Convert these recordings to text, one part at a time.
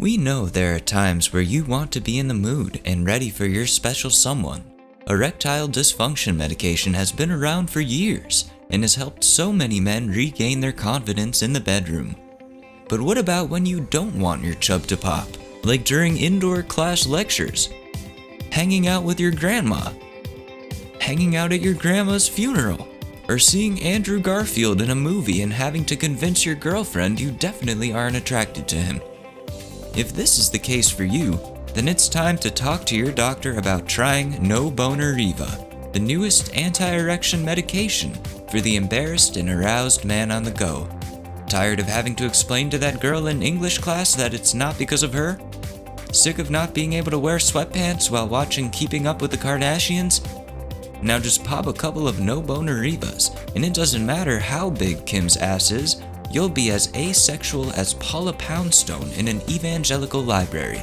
We know there are times where you want to be in the mood and ready for your special someone. Erectile dysfunction medication has been around for years and has helped so many men regain their confidence in the bedroom. But what about when you don't want your chub to pop? Like during indoor class lectures, hanging out with your grandma, hanging out at your grandma's funeral, or seeing Andrew Garfield in a movie and having to convince your girlfriend you definitely aren't attracted to him. If this is the case for you, then it's time to talk to your doctor about trying No Boner Riva, the newest anti-erection medication for the embarrassed and aroused man on the go. Tired of having to explain to that girl in English class that it's not because of her? Sick of not being able to wear sweatpants while watching Keeping Up with the Kardashians? Now just pop a couple of No Boner Rivas, and it doesn't matter how big Kim's ass is, you'll be as asexual as Paula Poundstone in an evangelical library.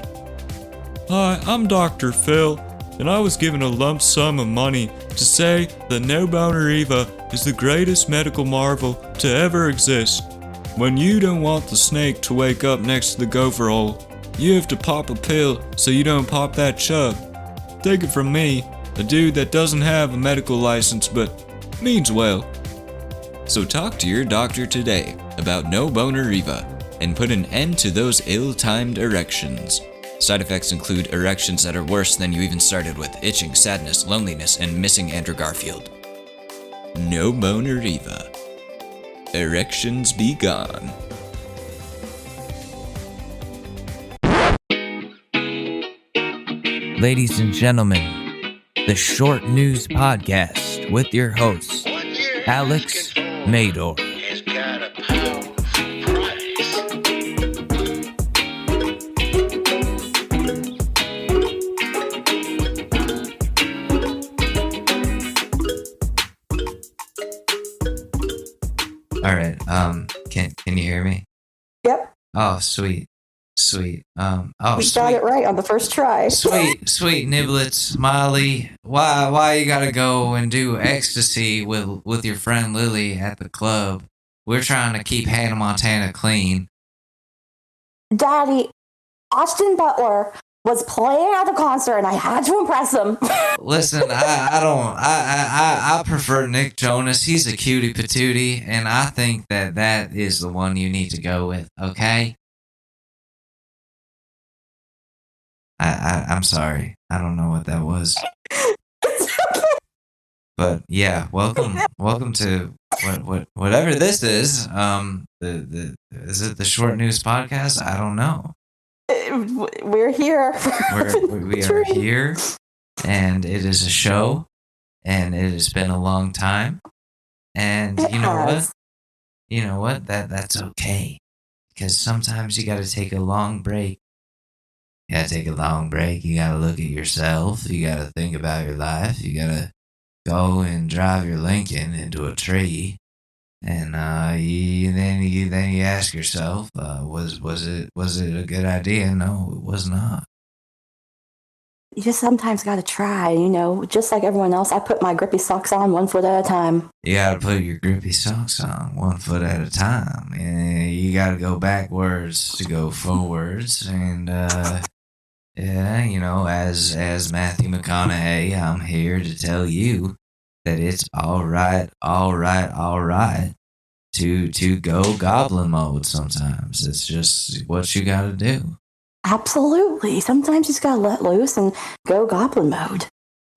Hi, I'm Dr. Phil, and I was given a lump sum of money to say that No Boner Riva is the greatest medical marvel to ever exist. When you don't want the snake to wake up next to the gopher hole, you have to pop a pill so you don't pop that chub. Take it from me, a dude that doesn't have a medical license but means well. So talk to your doctor today about No Boner Riva and put an end to those ill-timed erections. Side effects include erections that are worse than you even started with, itching, sadness, loneliness, and missing Andrew Garfield. No Boner Riva. Erections be gone. Ladies and gentlemen, the Short News Podcast with your host, Alex Mador. All right, can you hear me? Yep. Oh, sweet. We got it right on the first try. Sweet niblets, Molly. Why you gotta go and do ecstasy with your friend Lily at the club? We're trying to keep Hannah Montana clean. Daddy, Austin Butler was playing at the concert and I had to impress him. Listen, I prefer Nick Jonas. He's a cutie patootie, and I think that is the one you need to go with, okay? I'm sorry. I don't know what that was. But yeah, welcome to whatever this is. Is it the Short News Podcast? I don't know. We're here. We are here, and it is a show, and it has been a long time. And you know what? That's okay, because sometimes you got to take a long break. You gotta take a long break. You gotta look at yourself. You gotta think about your life. You gotta go and drive your Lincoln into a tree, and then you ask yourself, was it a good idea? No, it was not. You just sometimes gotta try, just like everyone else. I put my grippy socks on 1 foot at a time. You gotta put your grippy socks on 1 foot at a time, and you gotta go backwards to go forwards, and yeah, as Matthew McConaughey, I'm here to tell you that it's all right to go goblin mode sometimes. It's just what you gotta do. Absolutely. Sometimes you just gotta let loose and go goblin mode.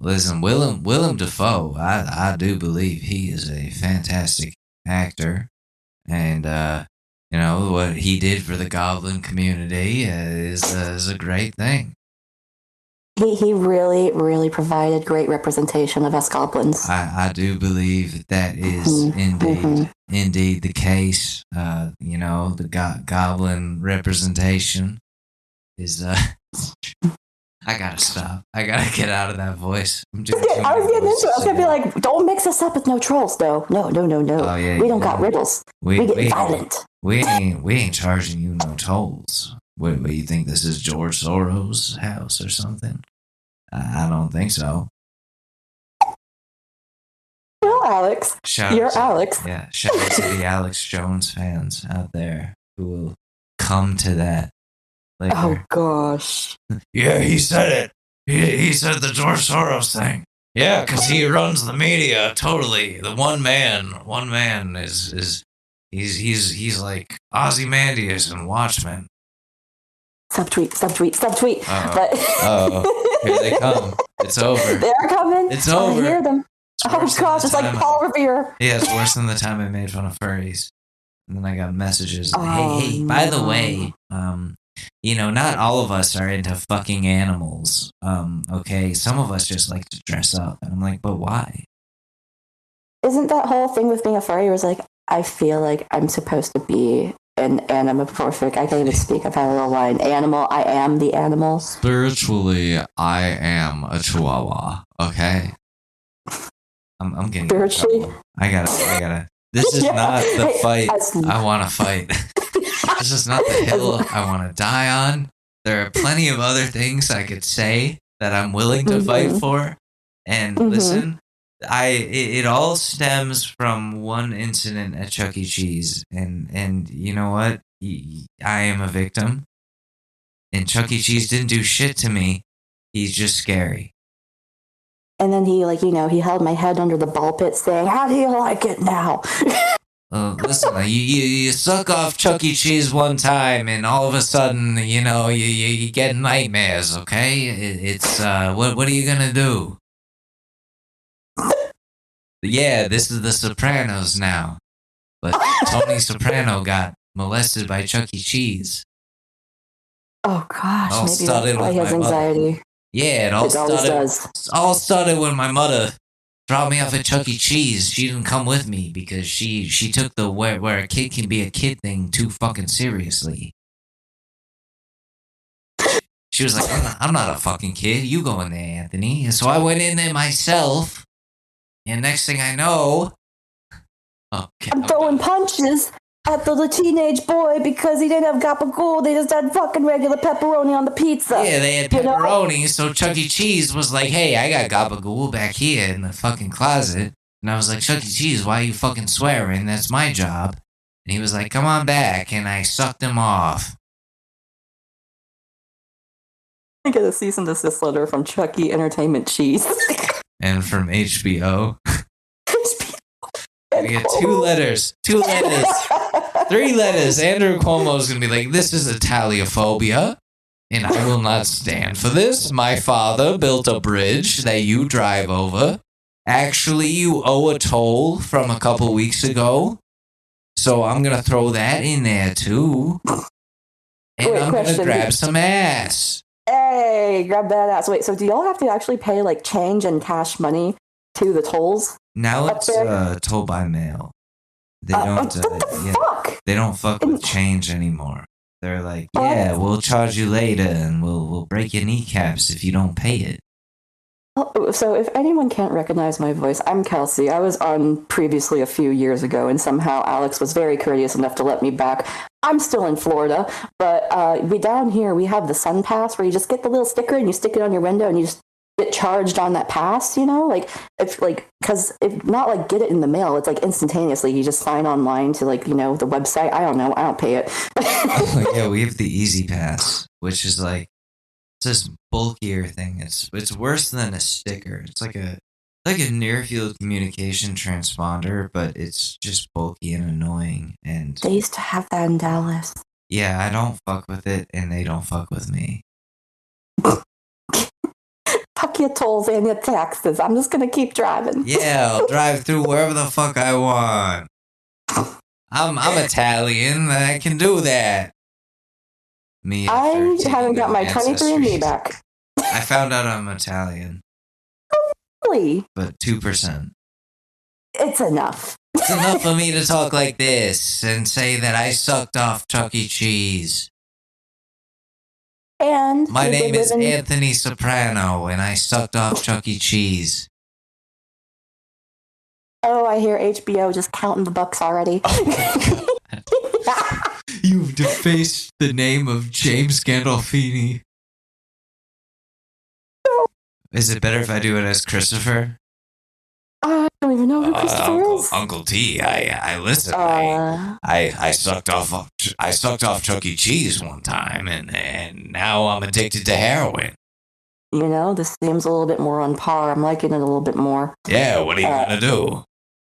Listen, Willem Dafoe, I do believe he is a fantastic actor, and what he did for the goblin community is a great thing. He really, really provided great representation of us goblins. I do believe that is indeed the case. The goblin representation is I gotta stop. I gotta get out of that voice. I was getting into it. I was gonna be like, don't mix us up with no trolls, though. No. Oh, yeah, we don't got riddles. We get violent. We ain't charging you no tolls. What you think this is George Soros' house or something? I don't think so. Well, Alex, you're Alex. Yeah, shout out to the Alex Jones fans out there who will come to that Oh gosh. Yeah, he said it. He said the George Soros thing. Yeah, because he runs the media totally. The one man is he's like Ozymandias and Watchmen. Subtweet. Uh-oh. Here they come. It's over. They're coming. It's over. I hear them. Oh gosh, it's like Paul Revere. Yeah, it's worse than the time I made fun of furries. And then I got messages. Oh, hey, by the way, not all of us are into fucking animals. Okay, some of us just like to dress up. And I'm like, but why? Isn't that whole thing with being a furry was like, I feel like I'm supposed to be an anamorphic. I can't even speak. I've had a little line. Animal. I am the animal. Spiritually, I am a chihuahua. Okay. I'm getting spiritually. I gotta. This is not the fight I want to fight. This is not the hill I want to die on. There are plenty of other things I could say that I'm willing to fight for. And listen, it all stems from one incident at Chuck E. Cheese, and you know what? I am a victim, and Chuck E. Cheese didn't do shit to me. He's just scary. And then he he held my head under the ball pit saying, "How do you like it now?" Listen, you suck off Chuck E. Cheese one time, and all of a sudden, you get nightmares. Okay, it's what are you gonna do? Yeah, this is the Sopranos now, but Tony Soprano got molested by Chuck E. Cheese. Oh gosh, all maybe that's why he has anxiety. Mother. Yeah, it all started when my mother dropped me off at Chuck E. Cheese. She didn't come with me because she took the where a kid can be a kid thing too fucking seriously. She was like, I'm not a fucking kid. You go in there, Anthony. And so I went in there myself. And next thing I know, I'm throwing punches at the teenage boy because he didn't have gabagool. They just had fucking regular pepperoni on the pizza. Yeah, they had pepperoni. So Chuck E. Cheese was like, hey, I got gabagool back here in the fucking closet. And I was like, Chuck E. Cheese, why are you fucking swearing? That's my job. And he was like, come on back. And I sucked him off. I get a cease and desist letter from Chuck E. Entertainment Cheese. And from HBO. I get 2 letters. 3 letters. Andrew Cuomo's gonna be like, this is Italiophobia, and I will not stand for this. My father built a bridge that you drive over. Actually, you owe a toll from a couple weeks ago, so I'm gonna throw that in there too. And I'm gonna grab some ass. Hey, grab that ass. Wait, so do y'all have to actually pay like change and cash money to the tolls? Now it's toll by mail. They don't. Fuck? They don't fuck with change anymore. They're like, yeah, we'll charge you later, and we'll break your kneecaps if you don't pay it. So if anyone can't recognize my voice, I'm Kelsey. I was on previously a few years ago, and somehow Alex was very courteous enough to let me back. I'm still in Florida, but down here we have the Sun Pass where you just get the little sticker and you stick it on your window and you just get charged on that pass, because if not like get it in the mail, it's like instantaneously. You just sign online to the website. I don't know. I don't pay it. Yeah, we have the Easy Pass, which is like this bulkier thing. It's worse than a sticker. It's like a near field communication transponder, but it's just bulky and annoying. And they used to have that in Dallas. Yeah, I don't fuck with it, and they don't fuck with me. Fuck your tolls and your taxes. I'm just gonna keep driving. Yeah, I'll drive through wherever the fuck I want. I'm Italian. I can do that. I haven't got my 23andMe back. I found out I'm Italian. Really? But 2%. It's enough. It's enough for me to talk like this and say that I sucked off Chuck E. Cheese. And my name is Anthony Soprano, and I sucked off Chuck E. Cheese. Oh, I hear HBO just counting the bucks already. You've defaced the name of James Gandolfini. Is it better if I do it as Christopher? don't even know who Christopher is. Uncle T. I listen. I sucked off Chuck E. Cheese one time, and now I'm addicted to heroin. You know, this seems a little bit more on par. I'm liking it a little bit more. Yeah, what are you gonna do?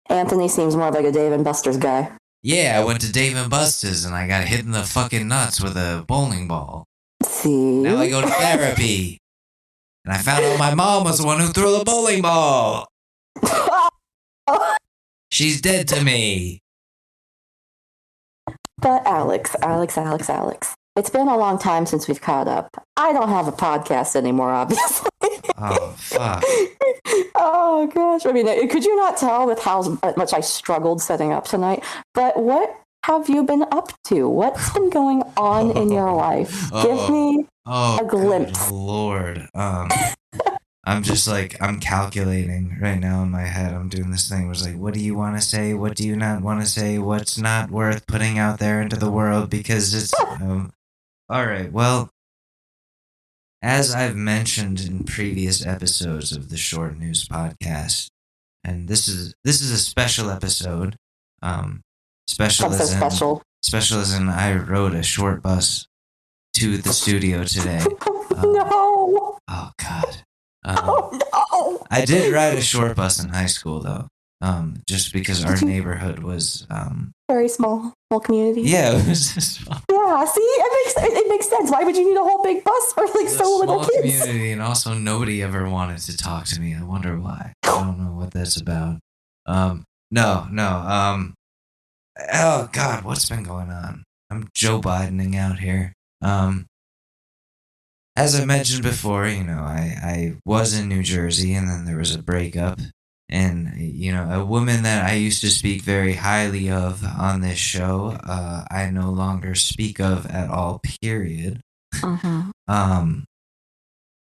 Anthony seems more like a Dave and Buster's guy. Yeah, I went to Dave and Buster's and I got hit in the fucking nuts with a bowling ball. See? Now I go to therapy. And I found out my mom was the one who threw the bowling ball. She's dead to me. But Alex. It's been a long time since we've caught up. I don't have a podcast anymore, obviously. Oh, fuck. Oh, gosh. I mean, could you not tell with how much I struggled setting up tonight? But what have you been up to? What's been going on in your life? Give me a glimpse. Good Lord. I'm just like, I'm calculating right now in my head. I'm doing this thing where it's like, what do you want to say? What do you not want to say? What's not worth putting out there into the world? Because it's... all right, well, as I've mentioned in previous episodes of the Short News Podcast, and this is a special episode. Special as in I rode a short bus to the studio today. No. Oh God. Oh no. I did ride a short bus in high school though. Just because our neighborhood was very small community. Yeah, it was just yeah. See, it makes sense. Why would you need a whole big bus for like so little kids? Community, and also nobody ever wanted to talk to me. I wonder why. I don't know what that's about. No. Oh God, what's been going on? I'm Joe Bidening out here. As I mentioned before, you know, I was in New Jersey, and then there was a breakup. And, you know, a woman that I used to speak very highly of on this show, I no longer speak of at all, period.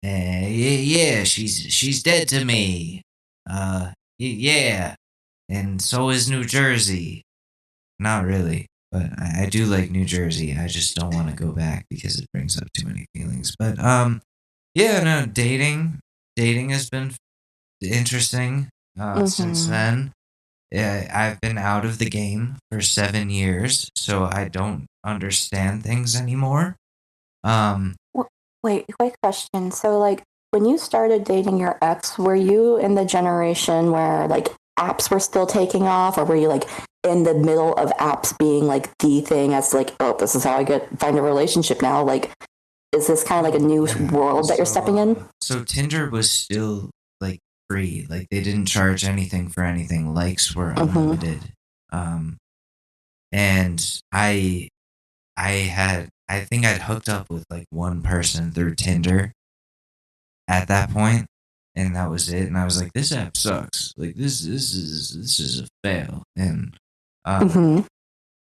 Yeah, she's dead to me. Yeah. And so is New Jersey. Not really, but I do like New Jersey. I just don't want to go back because it brings up too many feelings. But, yeah, no, dating has been interesting. Since then, I've been out of the game for 7 years, so I don't understand things anymore. Wait, quick question. So, like, when you started dating your ex, were you in the generation where, like, apps were still taking off, or were you, like, in the middle of apps being, like, the thing as, like, oh, this is how I find a relationship now? Like, is this kind of like a new world that you're stepping in? So Tinder was still, like, free. Like, they didn't charge anything for anything. Likes were unlimited. And I think I'd hooked up with like one person through Tinder at that point, and that was it. And I was like, this app sucks. Like, this is a fail. And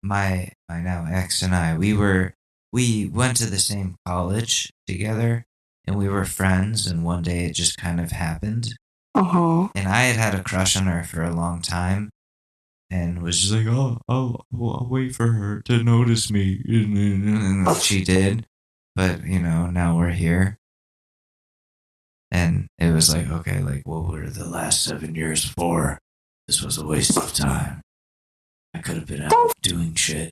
my now ex and I, we went to the same college together, and we were friends. And one day it just kind of happened. And I had a crush on her for a long time, and was just like, oh, I'll wait for her to notice me. And she did. But, you know, now we're here. And it was like, okay, like, what were the last 7 years for? This was a waste of time. I could have been out doing shit.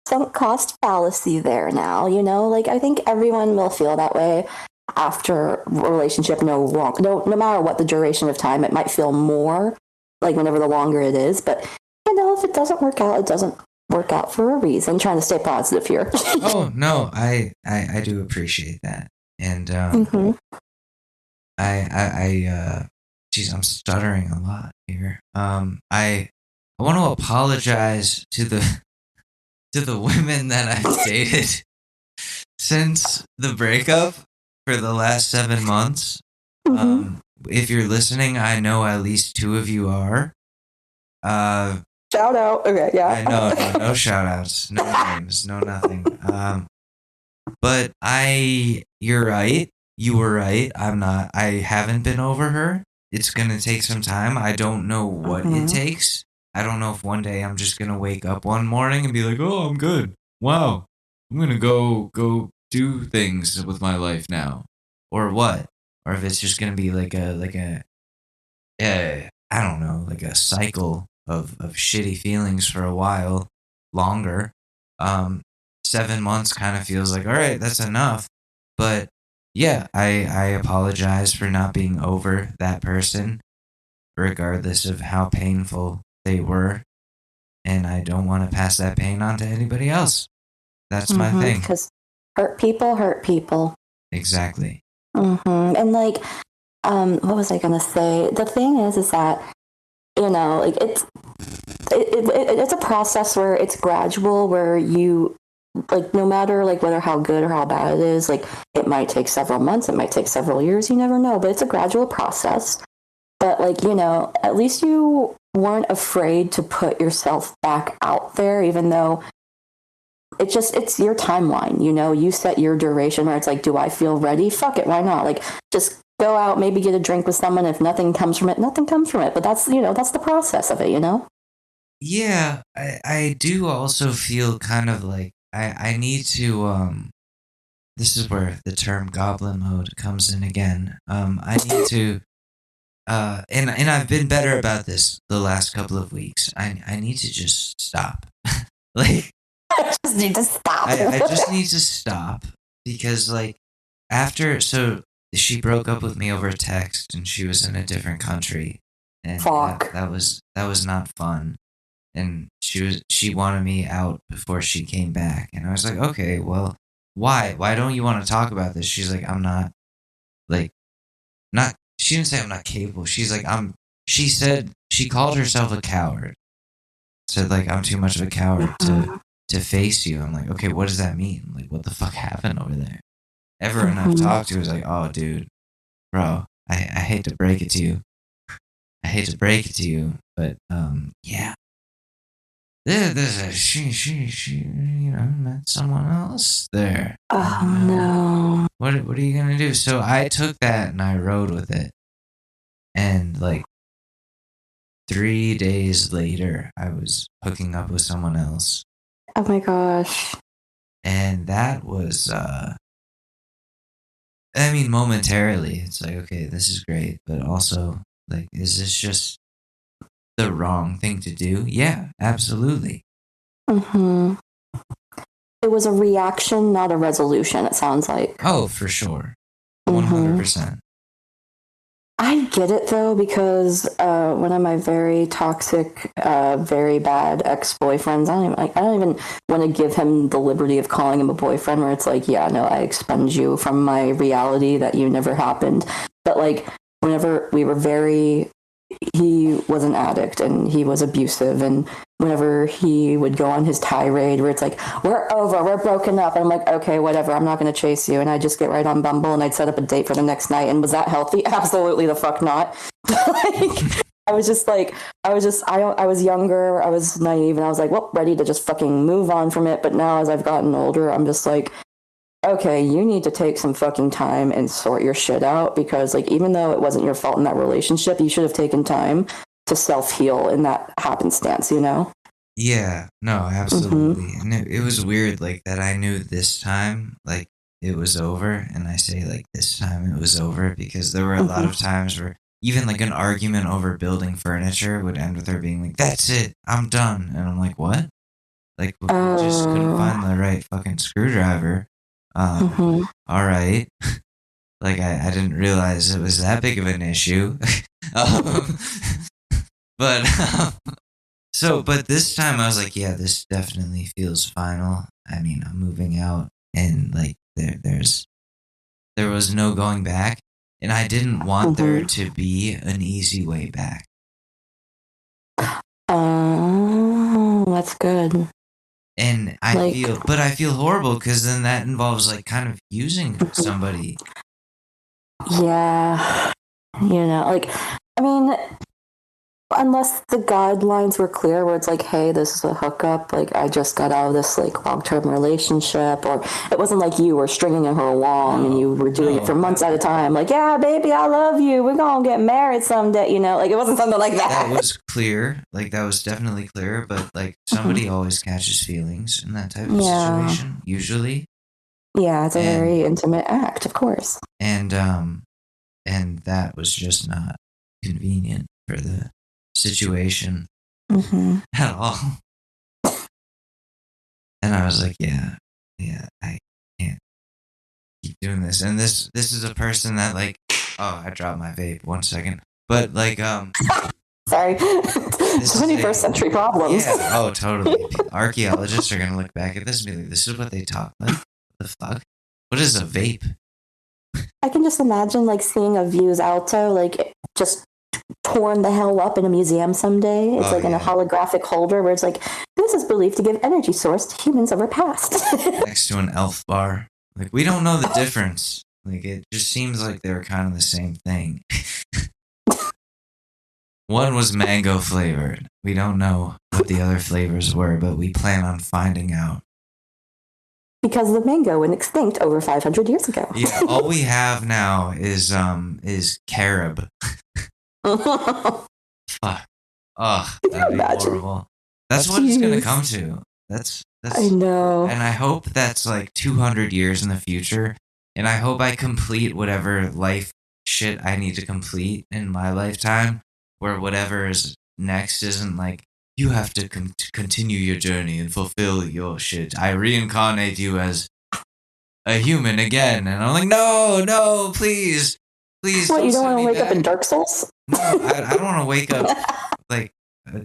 Some cost fallacy there now, you know? Like, I think everyone will feel that way after a relationship, no matter what the duration of time. It might feel more like whenever the longer it is, but you know, if it doesn't work out, it doesn't work out for a reason. Trying to stay positive here. Oh no, I do appreciate that. And geez, I'm stuttering a lot here. I want to apologize to the women that I've dated since the breakup for the last 7 months. If you're listening, I know at least 2 of you are. Shout out. Okay, yeah. I know, no shout outs, no names, no nothing. But you're right. You were right. I haven't been over her. It's going to take some time. I don't know what it takes. I don't know if one day I'm just going to wake up one morning and be like, oh, I'm good. Wow. I'm going to go do things with my life now. Or what? Or if it's just going to be like a I don't know, like a cycle of shitty feelings for a while longer. Um, 7 months kind of feels like, all right, that's enough. But yeah, I apologize for not being over that person, regardless of how painful they were. And I don't want to pass that pain on to anybody else. That's my thing. Because hurt people hurt people. Exactly. And like, what was I gonna say? The thing is that, you know, like it's a process where it's gradual, where you, like, no matter like whether how good or how bad it is, like it might take several months, it might take several years, you never know, but it's a gradual process. But like, you know, at least you weren't afraid to put yourself back out there, even though it's your timeline, you know, you set your duration where it's like, do I feel ready? Fuck it, why not? Like, just go out, maybe get a drink with someone. If nothing comes from it, nothing comes from it. But that's, you know, that's the process of it, you know? Yeah, I do also feel kind of like I need to this is where the term goblin mode comes in again. I need to and I've been better about this the last couple of weeks. I need to just stop. Like I just need to stop. I just need to stop because like after so she broke up with me over text and she was in a different country and that was not fun. And she wanted me out before she came back. And I was like, okay, well, why don't you want to talk about this? She's like, I'm not like not she didn't say I'm not capable. She's like, she said she called herself a coward. Said like I'm too much of a coward to face you. I'm like, okay, what does that mean? Like, what the fuck happened over there? Everyone I've talked to was like, oh dude, bro, I hate to break it to you. I hate to break it to you, but yeah. She, you know, met someone else there. Oh no. What are you gonna do? So I took that and I rode with it. And like 3 days later, I was hooking up with someone else. Oh my gosh. And that was I mean, momentarily, it's like, okay, this is great, but also, like, is this just the wrong thing to do? Yeah, absolutely. It was a reaction, not a resolution, it sounds like. Oh, for sure. 100%. I get it though, because one of my very toxic, very bad ex-boyfriends, I don't even want to give him the liberty of calling him a boyfriend, where it's like, yeah, no, I expunge you from my reality that you never happened. But like, whenever he was an addict and he was abusive, and whenever he would go on his tirade where it's like, we're over, we're broken up, and I'm like, okay, whatever, I'm not going to chase you, and I'd just get right on Bumble and I'd set up a date for the next night. And was that healthy? Absolutely the fuck not. Like, I was younger, I was naive, and I was like, well, ready to just fucking move on from it. But now as I've gotten older, I'm just like, okay, you need to take some fucking time and sort your shit out, because like, even though it wasn't your fault in that relationship, you should have taken time to self-heal in that happenstance, you know? Yeah, no, absolutely. And it was weird, like, that I knew this time, like, it was over. And I say, like, this time it was over because there were a lot of times where even, like, an argument over building furniture would end with her being like, that's it, I'm done. And I'm like, what? Like, we just couldn't find the right fucking screwdriver. All right. Like, I didn't realize it was that big of an issue. But but this time I was like, yeah, this definitely feels final. I mean, I'm moving out, and like there was no going back, and I didn't want there to be an easy way back. Oh, that's good. And I feel horrible because then that involves like kind of using somebody. Yeah, you know, like, I mean, unless the guidelines were clear where it's like, hey, this is a hookup, like, I just got out of this like long-term relationship, or it wasn't like you were stringing her along and you were doing it for months at a time, like, yeah, baby, I love you, we're gonna get married someday, you know, like, it wasn't something like that. That was clear, like, that was definitely clear, but like, somebody always catches feelings in that type of situation, usually. Yeah, it's a very intimate act, of course. And that was just not convenient for the situation at all. And I was like, yeah, I can't keep doing this. And this is a person that like, oh, I dropped my vape. 1 second. But like, sorry, 21st century problems. Yeah, oh, totally. Archaeologists are gonna look back at this and be like, this is what they talk about. What the fuck? What is a vape? I can just imagine like seeing a Views Alto like just torn the hell up in a museum someday. It's in a holographic holder where it's like, this is believed to give energy source to humans of our past. Next to an elf bar. Like, we don't know the difference. Like, it just seems like they were kind of the same thing. One was mango flavored. We don't know what the other flavors were, but we plan on finding out. Because the mango went extinct over 500 years ago. Yeah, all we have now is carob. Fuck. Ugh, that'd be horrible. That's what it's gonna come to. That's I know. And I hope that's like 200 years in the future. And I hope I complete whatever life shit I need to complete in my lifetime, where whatever is next isn't like, you have to continue your journey and fulfill your shit. I reincarnate you as a human again. And I'm like, no, please. What, you don't want to wake up in Dark Souls? No, I don't want to wake up like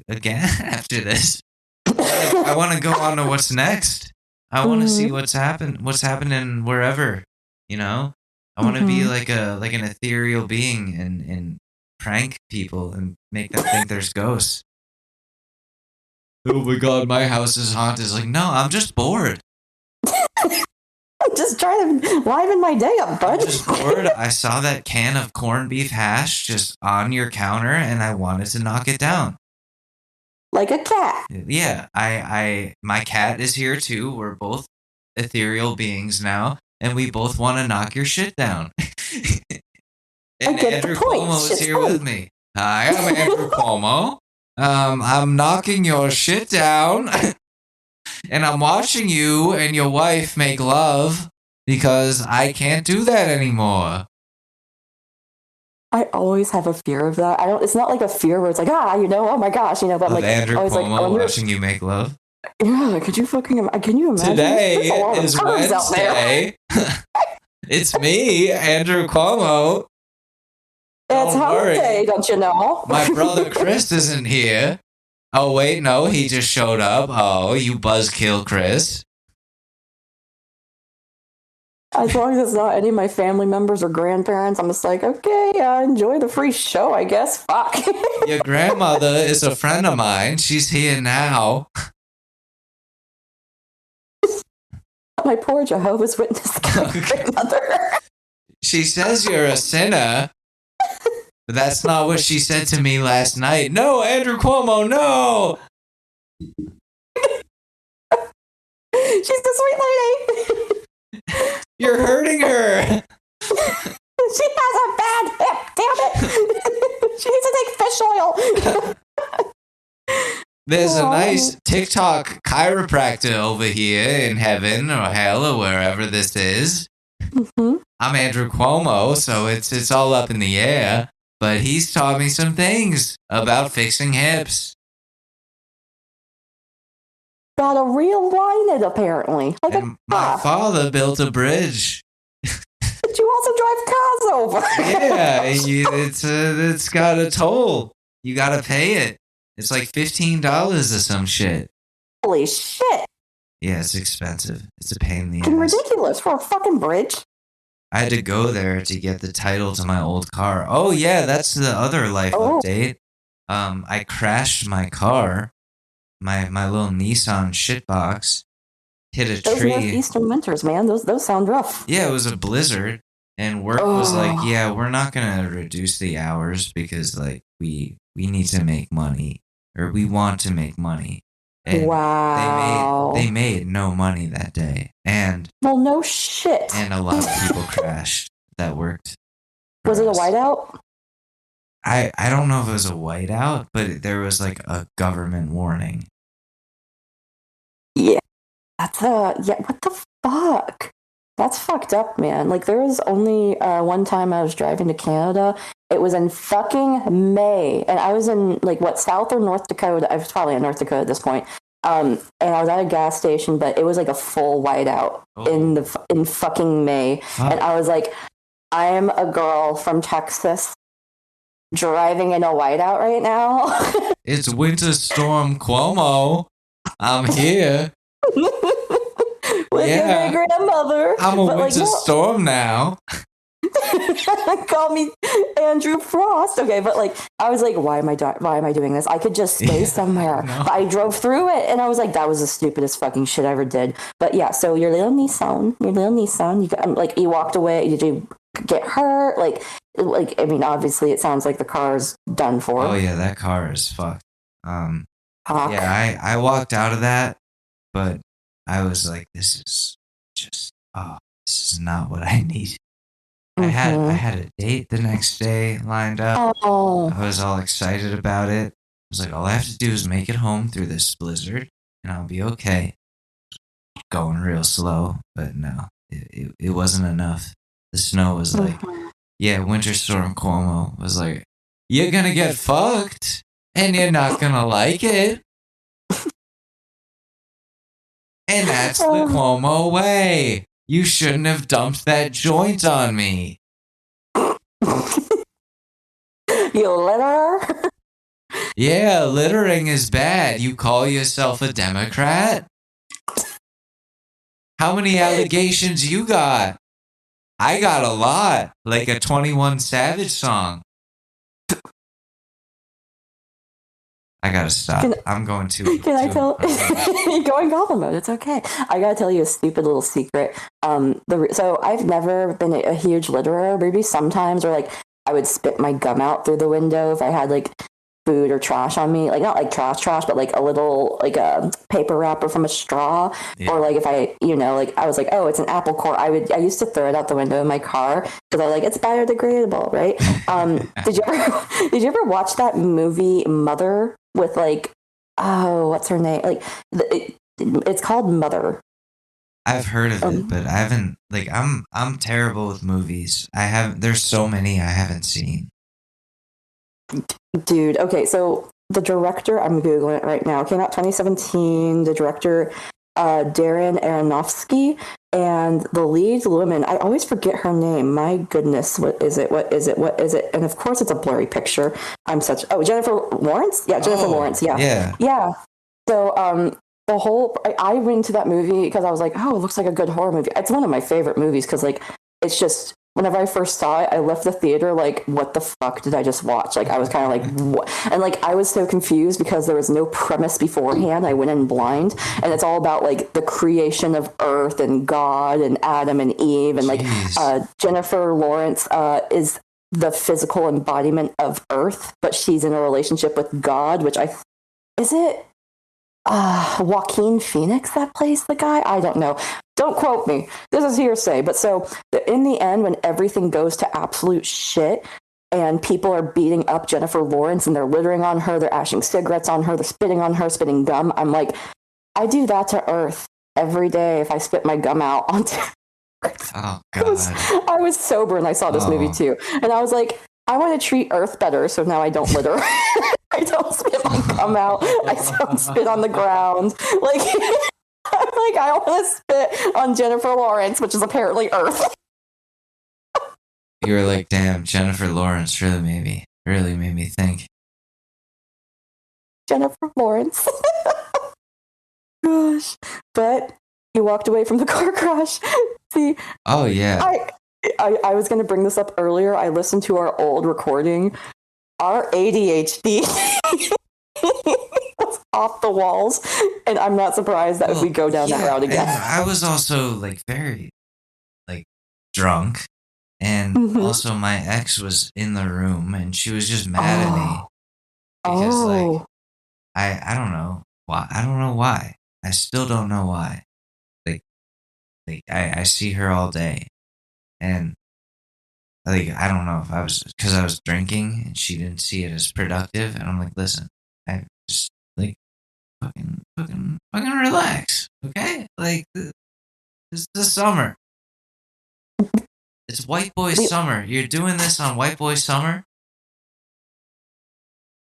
again after this. I want to go on to what's next. I want to see what's happening wherever, you know? I want to be like an ethereal being and prank people and make them think there's ghosts. Oh my god, my house is haunted. It's like, no, I'm just bored. I'm just trying to liven my day up, bud. I'm just bored. I saw that can of corned beef hash just on your counter and I wanted to knock it down. Like a cat. Yeah, my cat is here too. We're both ethereal beings now, and we both want to knock your shit down. And Andrew Cuomo is here with me. Hi, I'm Andrew Cuomo. I'm knocking your shit down, and I'm watching you and your wife make love because I can't do that anymore. I always have a fear of that. It's not like a fear where it's like, oh my gosh, but I'm like, Andrew always Cuomo watching you make love. Yeah, can you imagine? Today is Wednesday. It's me, Andrew Cuomo. It's hump day, don't you know? My brother Chris isn't here. Oh, wait, no, he just showed up. Oh, you buzzkill, Chris. As long as it's not any of my family members or grandparents, I'm just like, okay, enjoy the free show, I guess. Fuck. Your grandmother is a friend of mine. She's here now. My poor Jehovah's Witness grandmother. She says you're a sinner. But that's not what she said to me last night. No, Andrew Cuomo, no! She's a sweet lady. You're hurting her. She has a bad hip, damn it. She needs to take fish oil. There's a nice TikTok chiropractor over here in heaven or hell or wherever this is. I'm Andrew Cuomo, so it's all up in the air. But he's taught me some things about fixing hips. Got to realign it, apparently. My father built a bridge. But you also drive cars over. Yeah, it's got a toll. You got to pay it. It's like $15 or some shit. Holy shit. Yeah, it's expensive. It's a pain in the ass. It's ridiculous for a fucking bridge. I had to go there to get the title to my old car. Oh, yeah, that's the other life update. I crashed my car. My little Nissan shitbox hit a tree. Those Northeastern winters, man. Those sound rough. Yeah, it was a blizzard. And work was like, yeah, we're not going to reduce the hours because, like, we need to make money. Or we want to make money. And wow. They made no money that day. And well, no shit. And a lot of people crashed that worked. Was it a whiteout? I don't know if it was a whiteout, but there was like a government warning. Yeah. What the fuck? That's fucked up, man. Like, there was only one time I was driving to Canada. It was in fucking May, and I was in like what, South or North Dakota? I was probably in North Dakota at this point. And I was at a gas station, but it was like a full whiteout in fucking May, and I was like, I am a girl from Texas driving in a whiteout right now. It's Winter Storm Cuomo. I'm here. With your great grandmother. I'm a winter storm now. Call me Andrew Frost. Okay, but like I was like, why am I doing this? I could just stay somewhere. But I drove through it, and I was like, that was the stupidest fucking shit I ever did. But yeah, so your little Nissan, you got, like, you walked away. Did you get hurt? Like I mean, obviously, it sounds like the car's done for. Oh yeah, that car is fucked. Yeah, I walked out of that, but I was like, this is not what I need. I had a date the next day lined up. Oh. I was all excited about it. I was like, all I have to do is make it home through this blizzard, and I'll be okay. Going real slow, but no, it wasn't enough. The snow was like, yeah, Winter Storm Cuomo was like, you're gonna get fucked, and you're not gonna like it. And that's the Cuomo way. You shouldn't have dumped that joint on me. You litter? Yeah, littering is bad. You call yourself a Democrat? How many allegations you got? I got a lot, like a 21 Savage song. I gotta stop. I'm going to. Can I tell? You're going Goblin mode. It's okay. I gotta tell you a stupid little secret. So I've never been a huge litterer. Maybe sometimes, or like I would spit my gum out through the window if I had like food or trash on me. Like not like trash, but like a little like a paper wrapper from a straw, or like if I, like I was like, oh, it's an apple core. I used to throw it out the window in my car because I like it's biodegradable, right? Did you ever watch that movie Mother? With like, oh, what's her name? Like, it's called Mother. I've heard of it, but I haven't. Like, I'm terrible with movies. There's so many I haven't seen. Dude, okay, so the director, I'm googling it right now. Came out 2017. The director, Darren Aronofsky, and the lead woman. I always forget her name. My goodness, what is it? And of course, it's a blurry picture. Jennifer Lawrence. Yeah, Jennifer Lawrence. Yeah. So, I went to that movie because I was like, oh, it looks like a good horror movie. It's one of my favorite movies because like it's just. Whenever I first saw it, I left the theater like, what the fuck did I just watch? Like, I was kind of like, what? And like, I was so confused because there was no premise beforehand. I went in blind, and it's all about like the creation of Earth and God and Adam and Eve. And like, Jennifer Lawrence is the physical embodiment of Earth, but she's in a relationship with God, is it Joaquin Phoenix that plays the guy? I don't know. Don't quote me. This is hearsay. But so in the end, when everything goes to absolute shit and people are beating up Jennifer Lawrence and they're littering on her, they're ashing cigarettes on her, they're spitting on her, spitting gum. I'm like, I do that to Earth every day if I spit my gum out onto Oh, God. I was sober and I saw this movie too. And I was like, I want to treat Earth better, so now I don't litter. I don't spit my gum out. I don't spit on the ground. Like, I'm like, I don't want to spit on Jennifer Lawrence, which is apparently Earth. You were like, damn, Jennifer Lawrence really made me think. Jennifer Lawrence. Gosh. But he walked away from the car crash. See? Oh, yeah. I was going to bring this up earlier. I listened to our old recording. Our ADHD was off the walls, and I'm not surprised that if we go down that route again. I was also like very like drunk, and also my ex was in the room, and she was just mad at me because like I don't know why. I don't know why. I still don't know why. Like I see her all day, and like I don't know if I was because I was drinking and she didn't see it as productive, and I'm like, listen, I just like fucking relax, okay? Like it's the summer, It's White Boy Summer. You're doing this on White Boy Summer?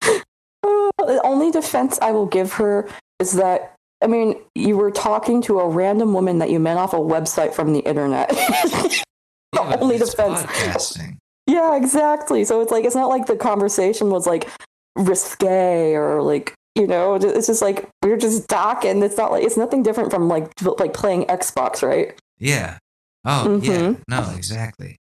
The only defense I will give her is that, I mean, you were talking to a random woman that you met off a website from the internet. The only defense. Podcasting. Yeah, exactly. So it's like, it's not like the conversation was like risque or like, it's just like, we're just talking. It's not like, it's nothing different from like playing Xbox, right? Yeah. Oh, yeah. No, exactly.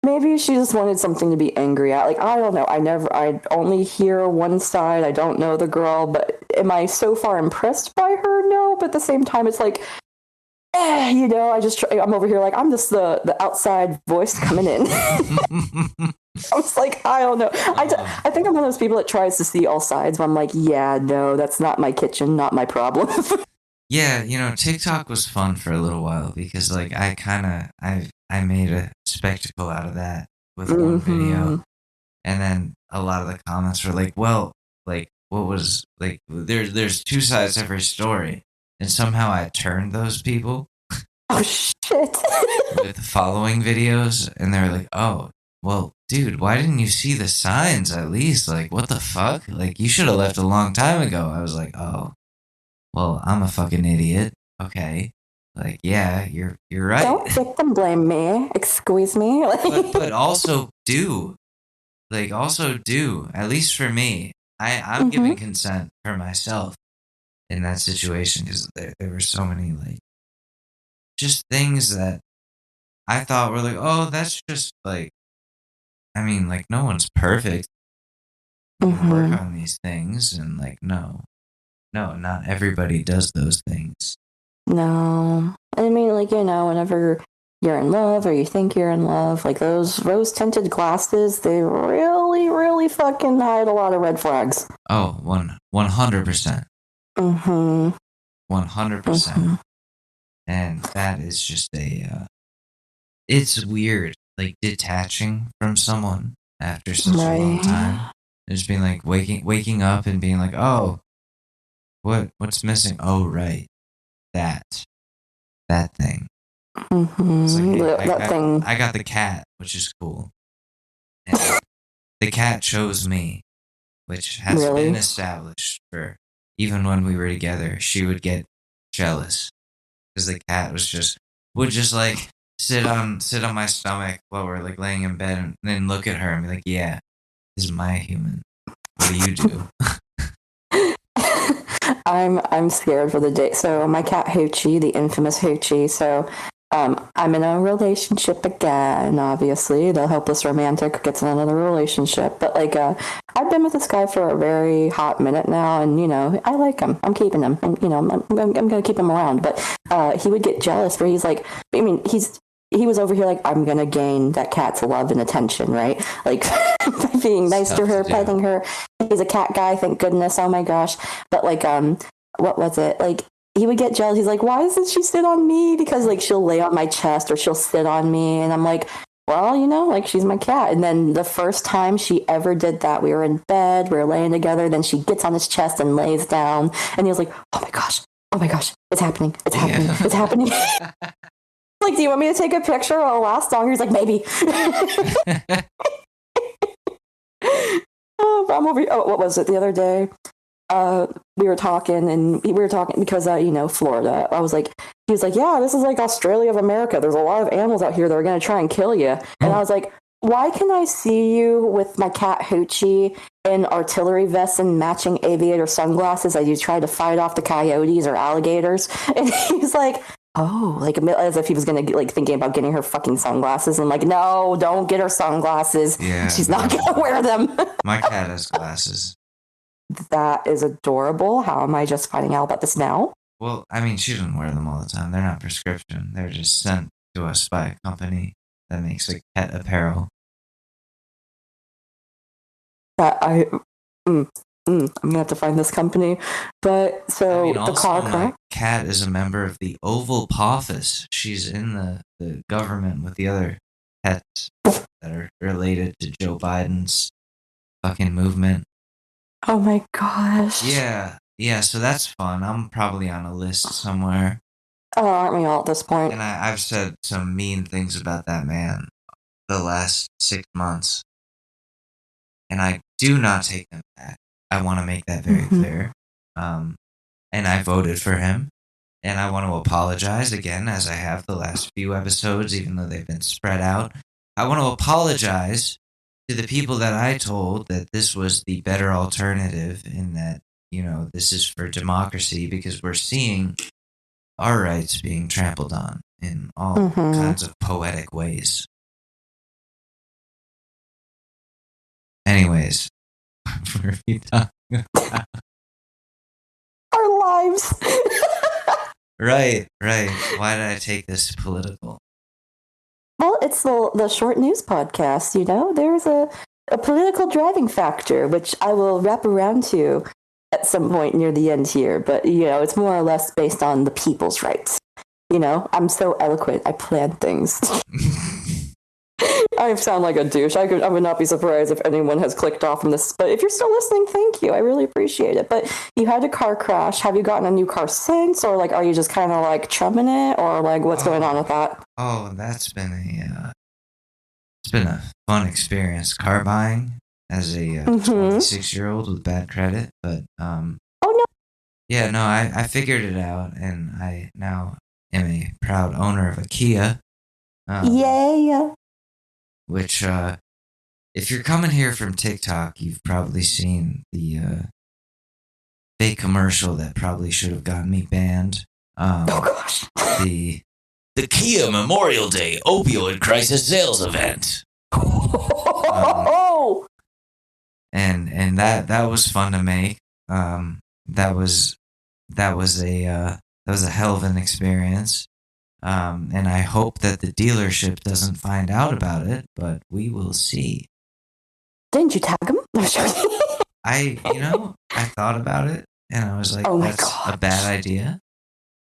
Maybe she just wanted something to be angry at. Like, I don't know. I only hear one side. I don't know the girl, but am I so far impressed by her? No, but at the same time, it's like, I'm over here like, I'm just the outside voice coming in. I was like, I don't know. I think I'm one of those people that tries to see all sides, but I'm like, yeah, no, that's not my kitchen, not my problem. Yeah, TikTok was fun for a little while because like I made a spectacle out of that with one video. And then a lot of the comments were like, well, like what was like there's two sides to every story. And somehow I turned those people. Oh shit. With the following videos, and they were like, oh, well, dude, why didn't you see the signs at least? Like, what the fuck? Like, you should have left a long time ago. I was like, oh. Well, I'm a fucking idiot. Okay. Like, yeah, you're right. Don't victim blame me. Excuse me. but also do. Like, also do. At least for me. I'm giving consent for myself in that situation because there were so many, like, just things that I thought were like, oh, that's just like, I mean, like, no one's perfect. You can work on these things and, like, no, not everybody does those things. No. I mean, like, whenever you're in love or you think you're in love, like those rose-tinted glasses, they really, really fucking hide a lot of red flags. Oh, 100%. 100%. And that is just it's weird, like, detaching from someone after such a long time. Just being like, waking up and being like, oh, what's missing? Oh, right. That thing. Like, that thing. I got the cat, which is cool. And the cat chose me, which has been established for even when we were together. She would get jealous because the cat would just like sit on my stomach while we're like laying in bed and then look at her and be like, yeah, this is my human. What do you do? I'm scared for the day. So my cat Hoochie, the infamous Hoochie. So I'm in a relationship again. Obviously, the hopeless romantic gets in another relationship. But like, I've been with this guy for a very hot minute now, and I like him. I'm keeping him. And, I'm gonna keep him around. But he would get jealous where he's like, I mean, he was over here like, I'm gonna gain that cat's love and attention, right? Like by being nice to her, petting her. He's a cat guy, thank goodness. Oh my gosh. But like, what was it? Like, he would get jealous. He's like, why doesn't she sit on me? Because like she'll lay on my chest or she'll sit on me, and I'm like, well, like she's my cat. And then the first time she ever did that, we were in bed, we were laying together. Then she gets on his chest and lays down, and he was like, oh my gosh, it's happening, it's happening. Like, do you want me to take a picture? It'll last longer. He's like, maybe. I'm over here. Oh, what was it the other day? We were talking because, Florida. He was like, yeah, this is like Australia of America. There's a lot of animals out here that are going to try and kill you. And I was like, why can I see you with my cat Hoochie in artillery vests and matching aviator sunglasses as you try to fight off the coyotes or alligators? And he's like, oh, like as if he was gonna like thinking about getting her fucking sunglasses. I'm like, no, don't get her sunglasses. Yeah, she's not gonna wear them. My cat has glasses. That is adorable. How am I just finding out about this now? Well, I mean, she doesn't wear them all the time. They're not prescription. They're just sent to us by a company that makes like pet apparel. I'm gonna have to find this company. But so the also, car crack. Cat is a member of the Oval Office. She's in the government with the other pets that are related to Joe Biden's fucking movement. Oh my gosh. Yeah. So that's fun. I'm probably on a list somewhere. Oh, aren't we all at this point? And I've said some mean things about that man the last 6 months, and I do not take them back. I want to make that very clear. And I voted for him, and I want to apologize again, as I have the last few episodes, even though they've been spread out. I want to apologize to the people that I told that this was the better alternative, in that, this is for democracy, because we're seeing our rights being trampled on in all kinds of poetic ways. Anyways, what are we talking about? Our lives. Right. Why did I take this political? Well, it's the short news podcast, There's a political driving factor, which I will wrap around to at some point near the end here. But, it's more or less based on the people's rights. I'm so eloquent. I plan things. I sound like a douche. I would not be surprised if anyone has clicked off from this. But if you're still listening, thank you. I really appreciate it. But you had a car crash. Have you gotten a new car since? Or, are you just kind of, chumming it? Or, what's going on with that? Oh, that's been it's been a fun experience, car buying, as a 26-year-old with bad credit. But, oh, no. Yeah, no, I figured it out, and I now am a proud owner of a Kia. Yay! Which, if you're coming here from TikTok, you've probably seen the fake commercial that probably should have gotten me banned. Oh gosh. The Kia Memorial Day Opioid Crisis Sales Event. And that was fun to make. That was a hell of an experience. And I hope that the dealership doesn't find out about it, but we will see. Didn't you tag him? I thought about it, and I was like, that's a bad idea.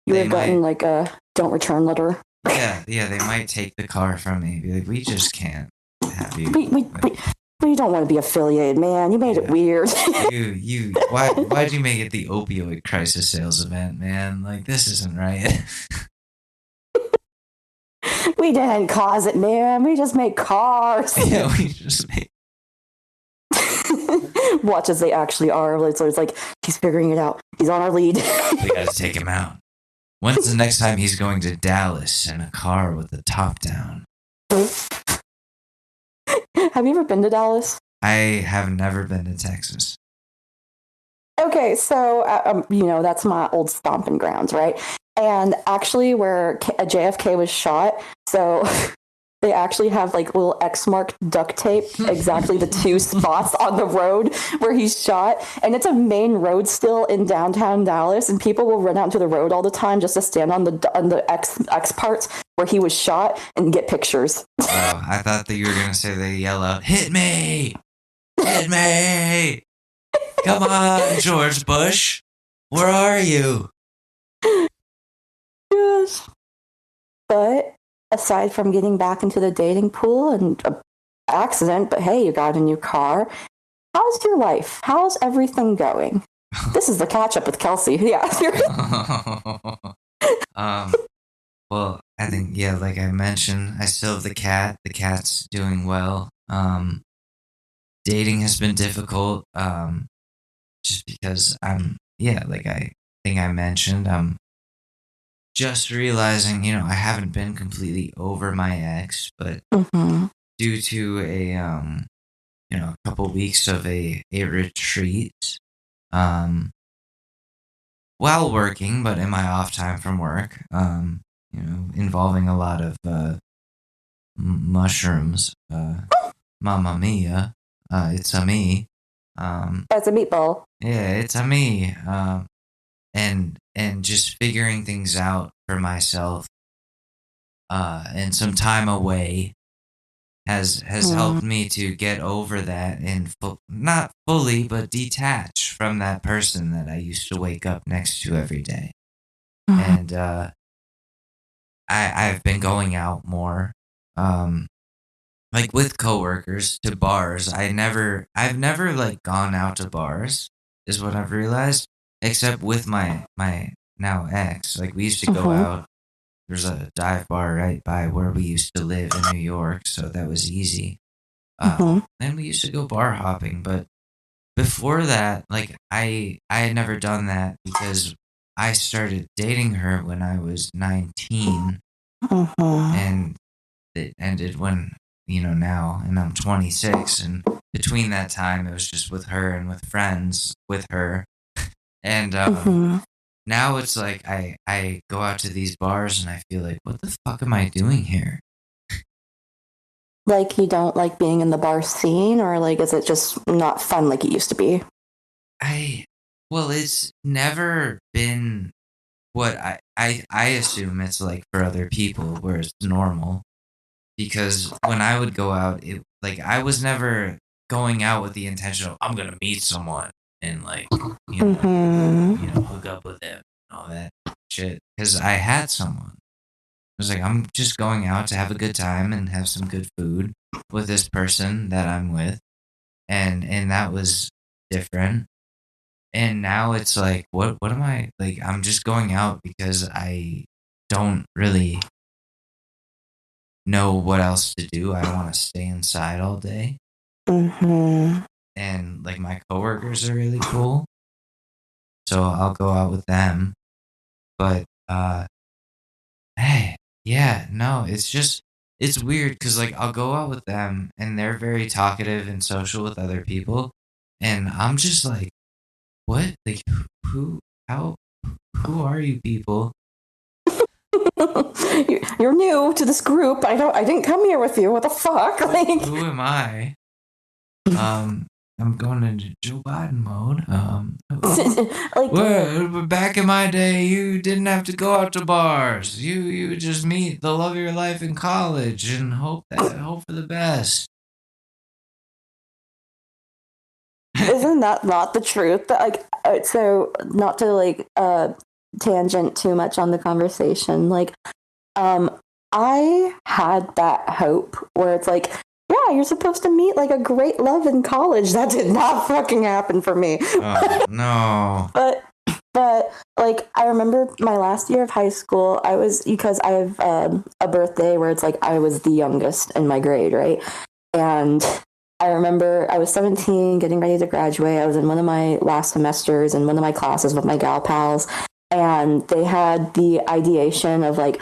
You would have gotten a don't return letter. Yeah, they might take the car from me. Be like, we just can't have you. We don't want to be affiliated, man. You made it weird. Why'd you make it the opioid crisis sales event, man? This isn't right. We didn't cause it, man. We just make cars. Yeah, we just make. Watch as they actually are. It's like, he's figuring it out. He's on our lead. We gotta take him out. When's the next time he's going to Dallas in a car with the top down? Have you ever been to Dallas? I have never been to Texas. Okay, so, that's my old stomping grounds, right? And actually where JFK was shot, so they actually have little X mark duct tape, exactly the two spots on the road where he's shot. And it's a main road still in downtown Dallas, and people will run out into the road all the time just to stand on the X parts where he was shot and get pictures. Oh, I thought that you were going to say they yell out, "Hit me! Hit me! Come on, George Bush! Where are you?" Yes. But aside from getting back into the dating pool and an accident, but hey, you got a new car. How's your life? How's everything going? This is the catch up with Kelsey. Yeah. Well, I think, like I mentioned, I still have the cat. The cat's doing well. Dating has been difficult. Just because I think I mentioned, I'm just realizing, I haven't been completely over my ex, but due to a couple weeks of a retreat, while working, but in my off time from work, involving a lot of mushrooms. Mamma mia, it's a me. That's a meatball. Yeah, it's a me. And just figuring things out for myself, and some time away has helped me to get over that and not fully, but detach from that person that I used to wake up next to every day. And I've been going out more, with coworkers, to bars. I've never gone out to bars, is what I've realized, except with my now ex. We used to go out there's a dive bar right by where we used to live in New York, so that was easy. And we used to go bar hopping, but before that, like I had never done that because I started dating her when I was 19, and it ended when now, and I'm 26, and between that time it was just with her and with friends with her, and now it's like I go out to these bars and I feel like, what the fuck am I doing here? Like, you don't like being in the bar scene, or like, is it just not fun like it used to be? Well, it's never been what I assume it's like for other people, where it's normal. Because when I would go out, it like I was never going out with the intention of I'm gonna meet someone and like hook up with them and all that shit. Because I had someone. I was like, I'm just going out to have a good time and have some good food with this person that I'm with, and that was different. And now it's like, what am I like? I'm just going out because I don't really know what else to do. I don't want to stay inside all day. And like my coworkers are really cool, so I'll go out with them. But hey, yeah, no, it's weird because like I'll go out with them and they're very talkative and social with other people, and I'm just like, what? Like who? How? Who are you people? You're new to this group. I didn't come here with you. What the fuck? Like, who am I? I'm going into Joe Biden mode. Like, well, back in my day, you didn't have to go out to bars. You would just meet the love of your life in college and hope for the best. Isn't that not the truth? That, like, so not to like tangent too much on the conversation. Like, I had that hope where it's like, yeah, you're supposed to meet like a great love in college. That did not fucking happen for me. Oh, no. But like, I remember my last year of high school, because I have a birthday where it's like I was the youngest in my grade, right? And I remember I was 17, getting ready to graduate. I was in one of my last semesters in one of my classes with my gal pals, and they had the ideation of like,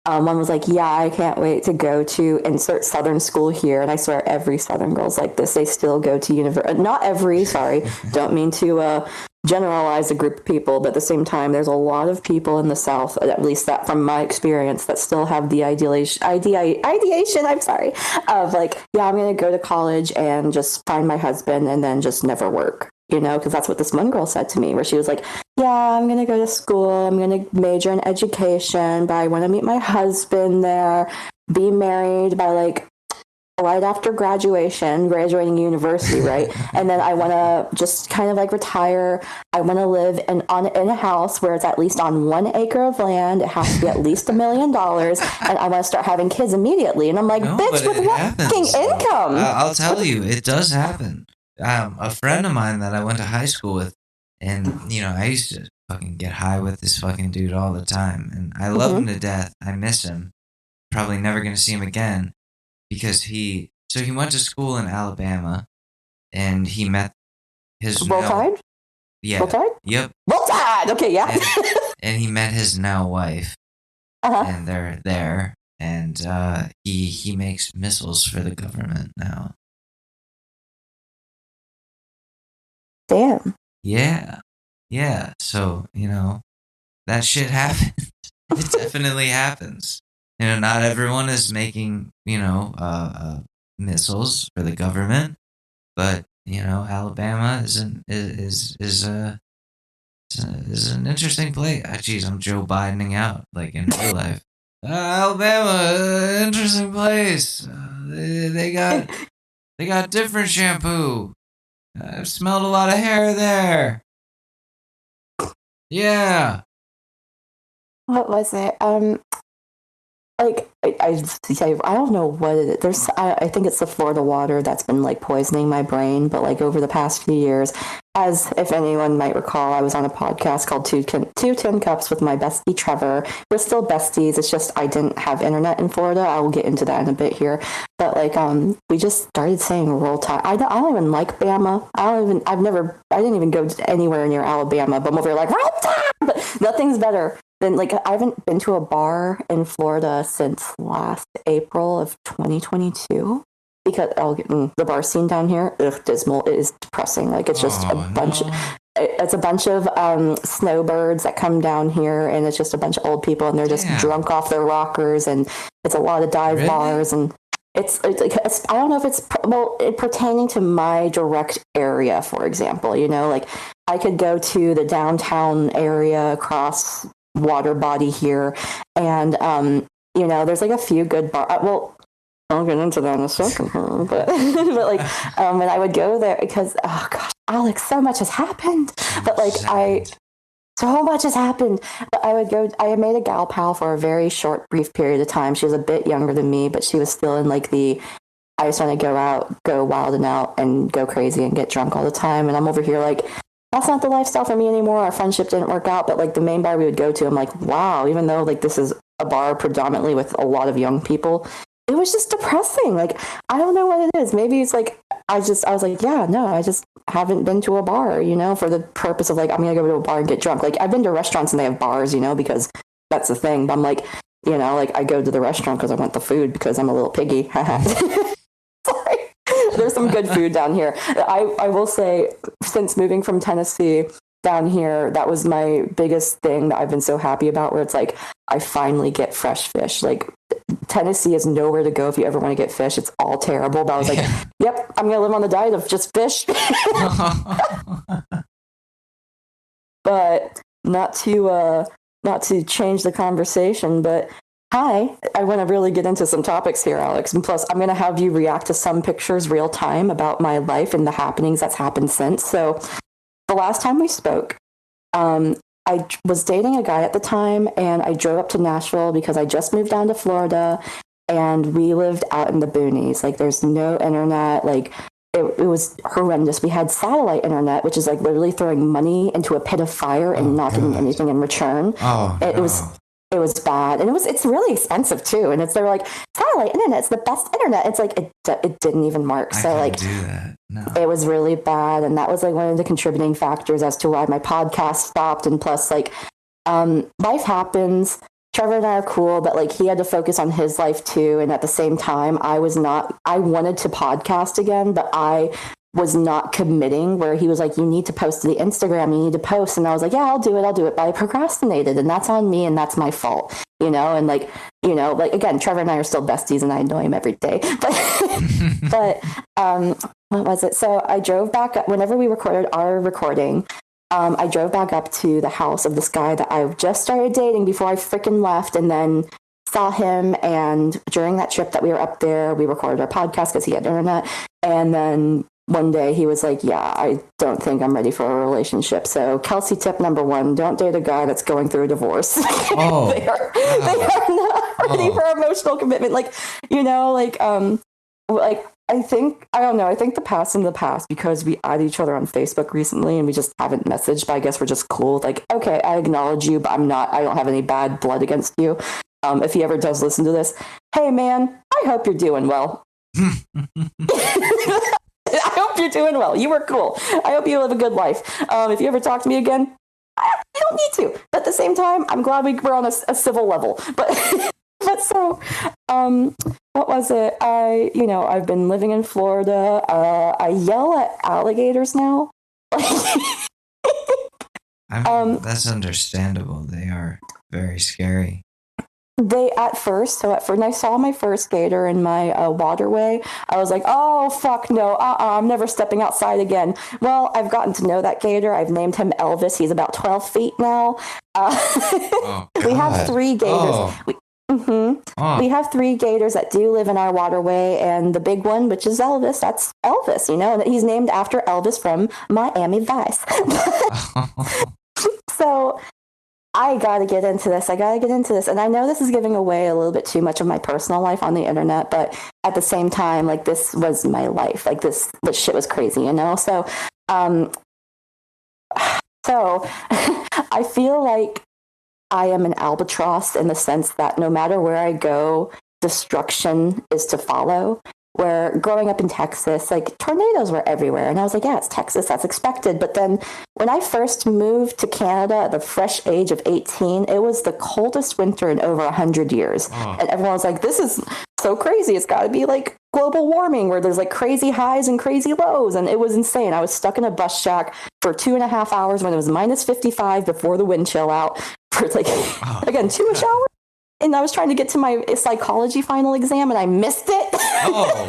one was like, yeah, I can't wait to go to insert Southern school here. And I swear every Southern girl's like this. They still go to university. Not every, sorry. Don't mean to generalize a group of people. But at the same time, there's a lot of people in the South, at least that from my experience, that still have the ideation, I'm sorry, of like, yeah, I'm going to go to college and just find my husband and then just never work. Because that's what this one girl said to me, where she was like, yeah, I'm going to go to school. I'm going to major in education, but I want to meet my husband there, be married by like right after graduating university, right? And then I want to just kind of like retire. I want to live in a house where it's at least on 1 acre of land. It has to be at least $1 million. And I want to start having kids immediately. And I'm like, bitch, with what fucking income? I'll tell you, it does happen. A friend of mine that I went to high school with, and I used to fucking get high with this fucking dude all the time, and I love him to death. I miss him. Probably never gonna see him again, because he went to school in Alabama, and he met his Roll Tide? Yeah. Roll Tide? Yep. Roll Tide! Okay, yeah. And he met his now wife, and they're there, and he makes missiles for the government now. Damn. Yeah. So, that shit happens. It definitely happens. Not everyone is making, missiles for the government, but, Alabama is an interesting place. Geez, I'm Joe Bidening out, like in real life. Alabama, interesting place. They got different shampoo. I've smelled a lot of hair there. Yeah. What was it? like I don't know what it is. I think it's the Florida water that's been like poisoning my brain. But like over the past few years, as if anyone might recall, I was on a podcast called Two Tin Cups with my bestie Trevor. We're still besties. It's just I didn't have internet in Florida. I will get into that in a bit here. But like we just started saying Roll Tide. I don't even like Bama. I didn't even go anywhere near Alabama. But I'm over here like Roll Tide. But nothing's better. Then, like, I haven't been to a bar in Florida since last April of 2022 because the bar scene down here, dismal. It is depressing. Like, it's just it's a bunch of snowbirds that come down here, and it's just a bunch of old people, and they're just drunk off their rockers, and it's a lot of dive bars, and it's I don't know if it's pertaining to my direct area, for example. You know, like I could go to the downtown area across water body here, and you know, there's like a few good bars. Well, I'll get into that in a second, but like and I would go there because oh gosh, Alex, so much has happened. But like so much has happened. But I would go. I made a gal pal for a very short, brief period of time. She was a bit younger than me, but she was still in like the I just want to go out, go wild and out, and go crazy and get drunk all the time. And I'm over here like, that's not the lifestyle for me anymore. Our friendship didn't work out. But like the main bar we would go to, I'm like, wow, even though like this is a bar predominantly with a lot of young people, it was just depressing. Like, I don't know what it is. Maybe it's like, I was like, yeah, no, I just haven't been to a bar, you know, for the purpose of like, I'm going to go to a bar and get drunk. Like I've been to restaurants and they have bars, you know, because that's the thing. But I'm like, you know, like I go to the restaurant because I want the food because I'm a little piggy. Sorry. There's some good food down here. I will say, since moving from Tennessee down here, that was my biggest thing that I've been so happy about, where it's like, I finally get fresh fish. Like Tennessee is nowhere to go if you ever want to get fish. It's all terrible. But I was like, yep, I'm going to live on the diet of just fish. But not to change the conversation, but hi, I want to really get into some topics here, Alex. And plus, I'm going to have you react to some pictures real time about my life and the happenings that's happened since. So the last time we spoke, I was dating a guy at the time, and I drove up to Nashville because I just moved down to Florida, and we lived out in the boonies. Like, there's no internet. Like, it was horrendous. We had satellite internet, which is like literally throwing money into a pit of fire and not getting anything in return. It was bad, and it's really expensive too. And they were like, satellite internet's the best internet. It's like it didn't even work. So like, do that. No. It was really bad, and that was like one of the contributing factors as to why my podcast stopped. And plus, like, life happens. Trevor and I are cool, but like he had to focus on his life too. And at the same time, I wanted to podcast again, but I was not committing, where he was like, you need to post to the Instagram, you need to post. And I was like, yeah, I'll do it. But I procrastinated, and that's on me, and that's my fault, you know? And like, you know, like again, Trevor and I are still besties, and I annoy him every day, but what was it? So I drove back whenever we recorded our recording. I drove back up to the house of this guy that I just started dating before I freaking left, and then saw him. And during that trip that we were up there, we recorded our podcast because he had internet. And then one day he was like, yeah, I don't think I'm ready for a relationship. So Kelsey tip number 1, don't date a guy that's going through a divorce. Oh, they are not ready for emotional commitment. Like, you know, like I think the past in the past, because we add each other on Facebook recently and we just haven't messaged, but I guess we're just cool. Like, okay, I acknowledge you, but I don't have any bad blood against you. If he ever does listen to this, hey man, I hope you're doing well. I hope you're doing well. You were cool. I hope you live a good life. If you ever talk to me again, you don't need to. But at the same time, I'm glad we're on a civil level. But so, what was it? I've been living in Florida. I yell at alligators now. I mean, that's understandable. They are very scary. When I saw my first gator in my waterway, I was like, oh, fuck no, I'm never stepping outside again. Well, I've gotten to know that gator. I've named him Elvis. He's about 12 feet now. We have 3 gators. We have 3 gators that do live in our waterway, and the big one, which is Elvis, that's Elvis, you know, and he's named after Elvis from Miami Vice. So I gotta get into this. And I know this is giving away a little bit too much of my personal life on the internet, but at the same time, like, this was my life. Like, this shit was crazy, you know? So, so I feel like I am an albatross in the sense that no matter where I go, destruction is to follow. Where growing up in Texas, like, tornadoes were everywhere. And I was like, yeah, it's Texas, that's expected. But then when I first moved to Canada at the fresh age of 18, it was the coldest winter in over 100 years. Oh. And everyone was like, this is so crazy. It's got to be like global warming where there's like crazy highs and crazy lows. And it was insane. I was stuck in a bus shack for 2.5 hours when it was minus 55 before the wind chill out for like, again, 2-ish hours. And I was trying to get to my psychology final exam and I missed it. Oh,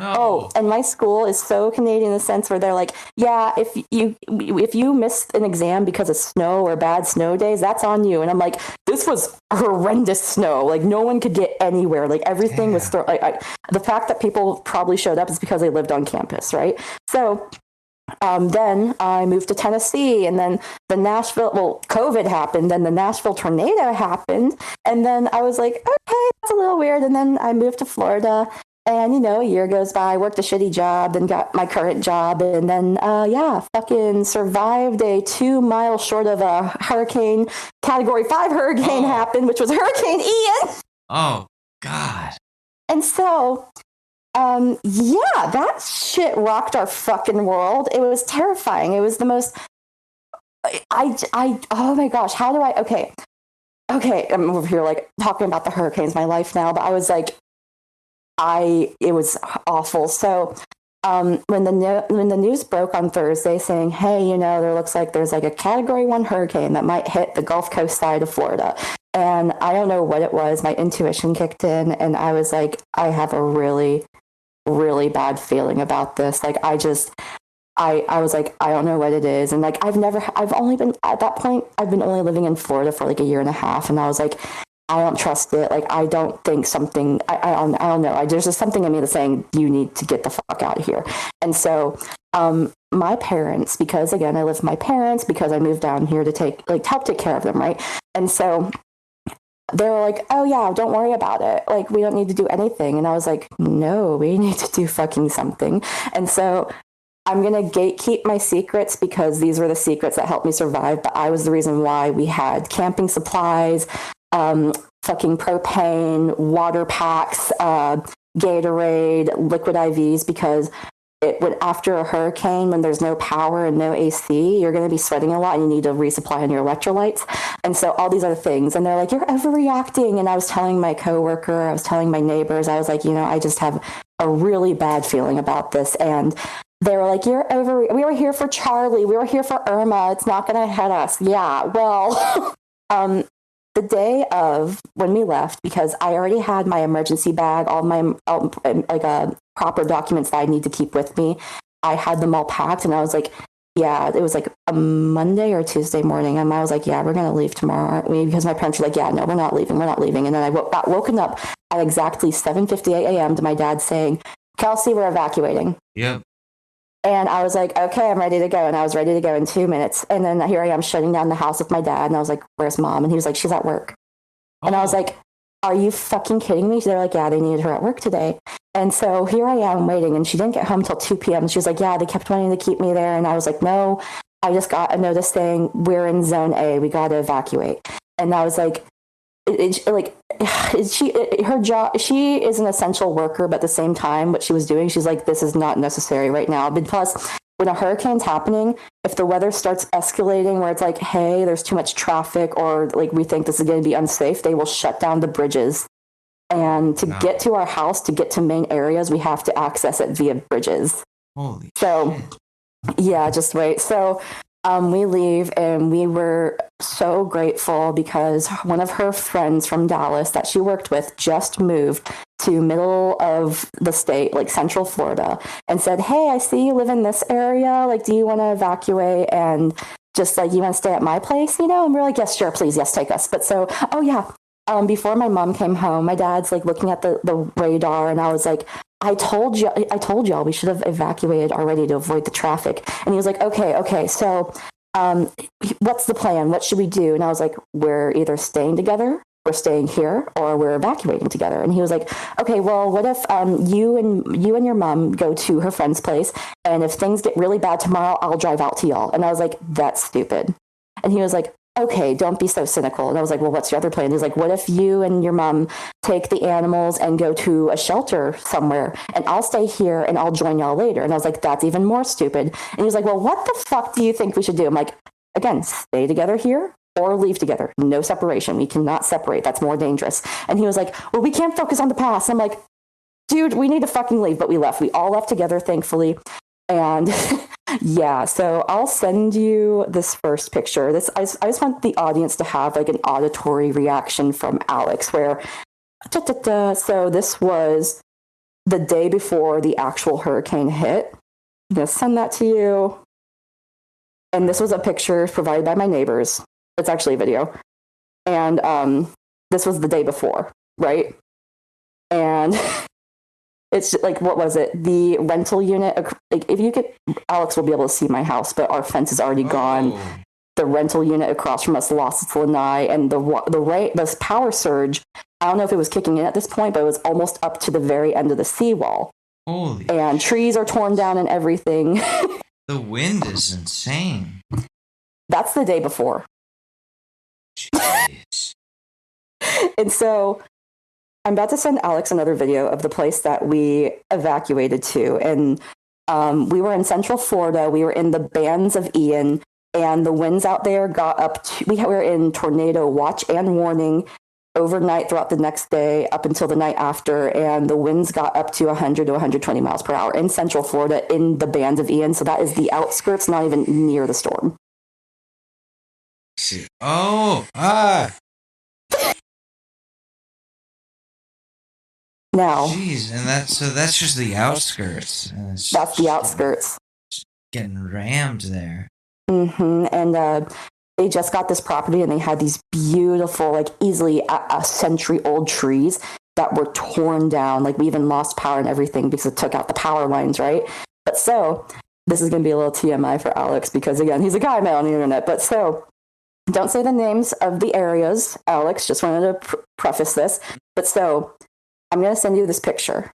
no. Oh, and my school is so Canadian in the sense where they're like, yeah, if you miss an exam because of snow or bad snow days, that's on you. And I'm like, this was horrendous snow. Like, no one could get anywhere. Like, everything was the fact that people probably showed up is because they lived on campus, right? So then I moved to Tennessee, and then COVID happened, then the Nashville tornado happened, and then I was like, okay, that's a little weird, and then I moved to Florida, and, you know, a year goes by, worked a shitty job, then got my current job, and then, fucking survived a 2 mile short of a hurricane, Category 5 hurricane happened, which was Hurricane Ian. Oh, God. And so... that shit rocked our fucking world. It was terrifying. It was the most, oh my gosh, how do okay, I'm over here like talking about the hurricanes, my life now, but I was like, it was awful. So, when the news broke on Thursday saying, hey, you know, there looks like there's like a Category 1 hurricane that might hit the Gulf Coast side of Florida. And I don't know what it was. My intuition kicked in and I was like, I have a really, really bad feeling about this. Like, I was like, I don't know what it is. And like, I've only been at that point, I've been only living in Florida for like a year and a half. And I was like, I don't trust it. Like, I don't think something, I don't know. There's just something in me that's saying, you need to get the fuck out of here. And so, my parents, because again, I live with my parents because I moved down here to help take care of them. Right. And so they were like, oh yeah, don't worry about it. Like, we don't need to do anything. And I was like, no, we need to do fucking something. And so I'm going to gatekeep my secrets because these were the secrets that helped me survive. But I was the reason why we had camping supplies, fucking propane, water packs, Gatorade, liquid IVs, because after a hurricane, when there's no power and no AC, you're going to be sweating a lot and you need to resupply on your electrolytes. And so all these other things. And they're like, you're overreacting. And I was telling my coworker, I was telling my neighbors, I was like, you know, I just have a really bad feeling about this. And they were like, we were here for Charlie. We were here for Irma. It's not going to hit us. Yeah, well, the day of when we left, because I already had my emergency bag, all my proper documents that I need to keep with me, I had them all packed, and I was like, yeah, it was like a Monday or Tuesday morning, and I was like, yeah, we're gonna leave tomorrow, aren't we? Because my parents were like, yeah, no, we're not leaving. And then I got woken up at exactly 7:58 a.m. to my dad saying, Kelsey, we're evacuating. Yep. And I was like, okay, I'm ready to go. And I was ready to go in 2 minutes. And then here I am shutting down the house with my dad. And I was like, where's mom? And he was like, she's at work. Oh. And I was like, are you fucking kidding me? They're like, yeah, they needed her at work today. And so here I am waiting. And she didn't get home till 2 p.m. She was like, yeah, they kept wanting to keep me there. And I was like, no, I just got a notice saying we're in zone A. We got to evacuate. And I was like, her job, she is an essential worker, but at the same time, what she was doing, she's like, this is not necessary right now. But plus, when a hurricane's happening, if the weather starts escalating where it's like, hey, there's too much traffic, or like we think this is going to be unsafe, they will shut down the bridges. And to get to our house, to get to main areas, we have to access it via bridges. Holy shit. Yeah, just wait. So we leave, and we were so grateful because one of her friends from Dallas that she worked with just moved to middle of the state, like Central Florida, and said, hey, I see you live in this area. Like, do you want to evacuate? And just like, you want to stay at my place, you know? And we're like, yes, sure, please. Yes, take us. But so, oh yeah. Before my mom came home, my dad's like looking at the radar, and I was like, I told y'all we should have evacuated already to avoid the traffic. And he was like, okay. So what's the plan? What should we do? And I was like, we're either staying together, we're staying here, or we're evacuating together. And he was like, okay, well, what if you and your mom go to her friend's place, and if things get really bad tomorrow, I'll drive out to y'all. And I was like, that's stupid. And he was like, okay, don't be so cynical. And I was like, well, what's your other plan? He's like, what if you and your mom take the animals and go to a shelter somewhere, and I'll stay here and I'll join y'all later. And I was like, that's even more stupid. And he was like, well, what the fuck do you think we should do? I'm like, again, stay together here or leave together. No separation. We cannot separate. That's more dangerous. And he was like, well, we can't focus on the past. I'm like, dude, we need to fucking leave. But we left. We all left together, thankfully. And yeah, so I'll send you this first picture. I just want the audience to have like an auditory reaction from Alex where, so this was the day before the actual hurricane hit. I'm going to send that to you. And this was a picture provided by my neighbors. It's actually a video. And this was the day before, right? And it's like, what was it? The rental unit. Like, if you could, Alex will be able to see my house, but our fence is already gone. The rental unit across from us lost its lanai, and the power surge. I don't know if it was kicking in at this point, but it was almost up to the very end of the seawall. Holy! And trees are torn down and everything. The wind is insane. That's the day before. Jeez. And so I'm about to send Alex another video of the place that we evacuated to. And we were in Central Florida. We were in the bands of Ian, and the winds out there got up to, we were in tornado watch and warning overnight throughout the next day up until the night after. And the winds got up to 100 to 120 miles per hour in Central Florida in the bands of Ian. So that is the outskirts, not even near the storm. Now, jeez, and that's just the outskirts. That's the outskirts. Getting rammed there. Mm-hmm. And they just got this property, and they had these beautiful, like easily a century-old trees that were torn down. Like, we even lost power and everything because it took out the power lines, right? But so, this is going to be a little TMI for Alex because, again, he's a guy I met on the internet. But so, don't say the names of the areas, Alex. Just wanted to preface this. But so, I'm going to send you this picture.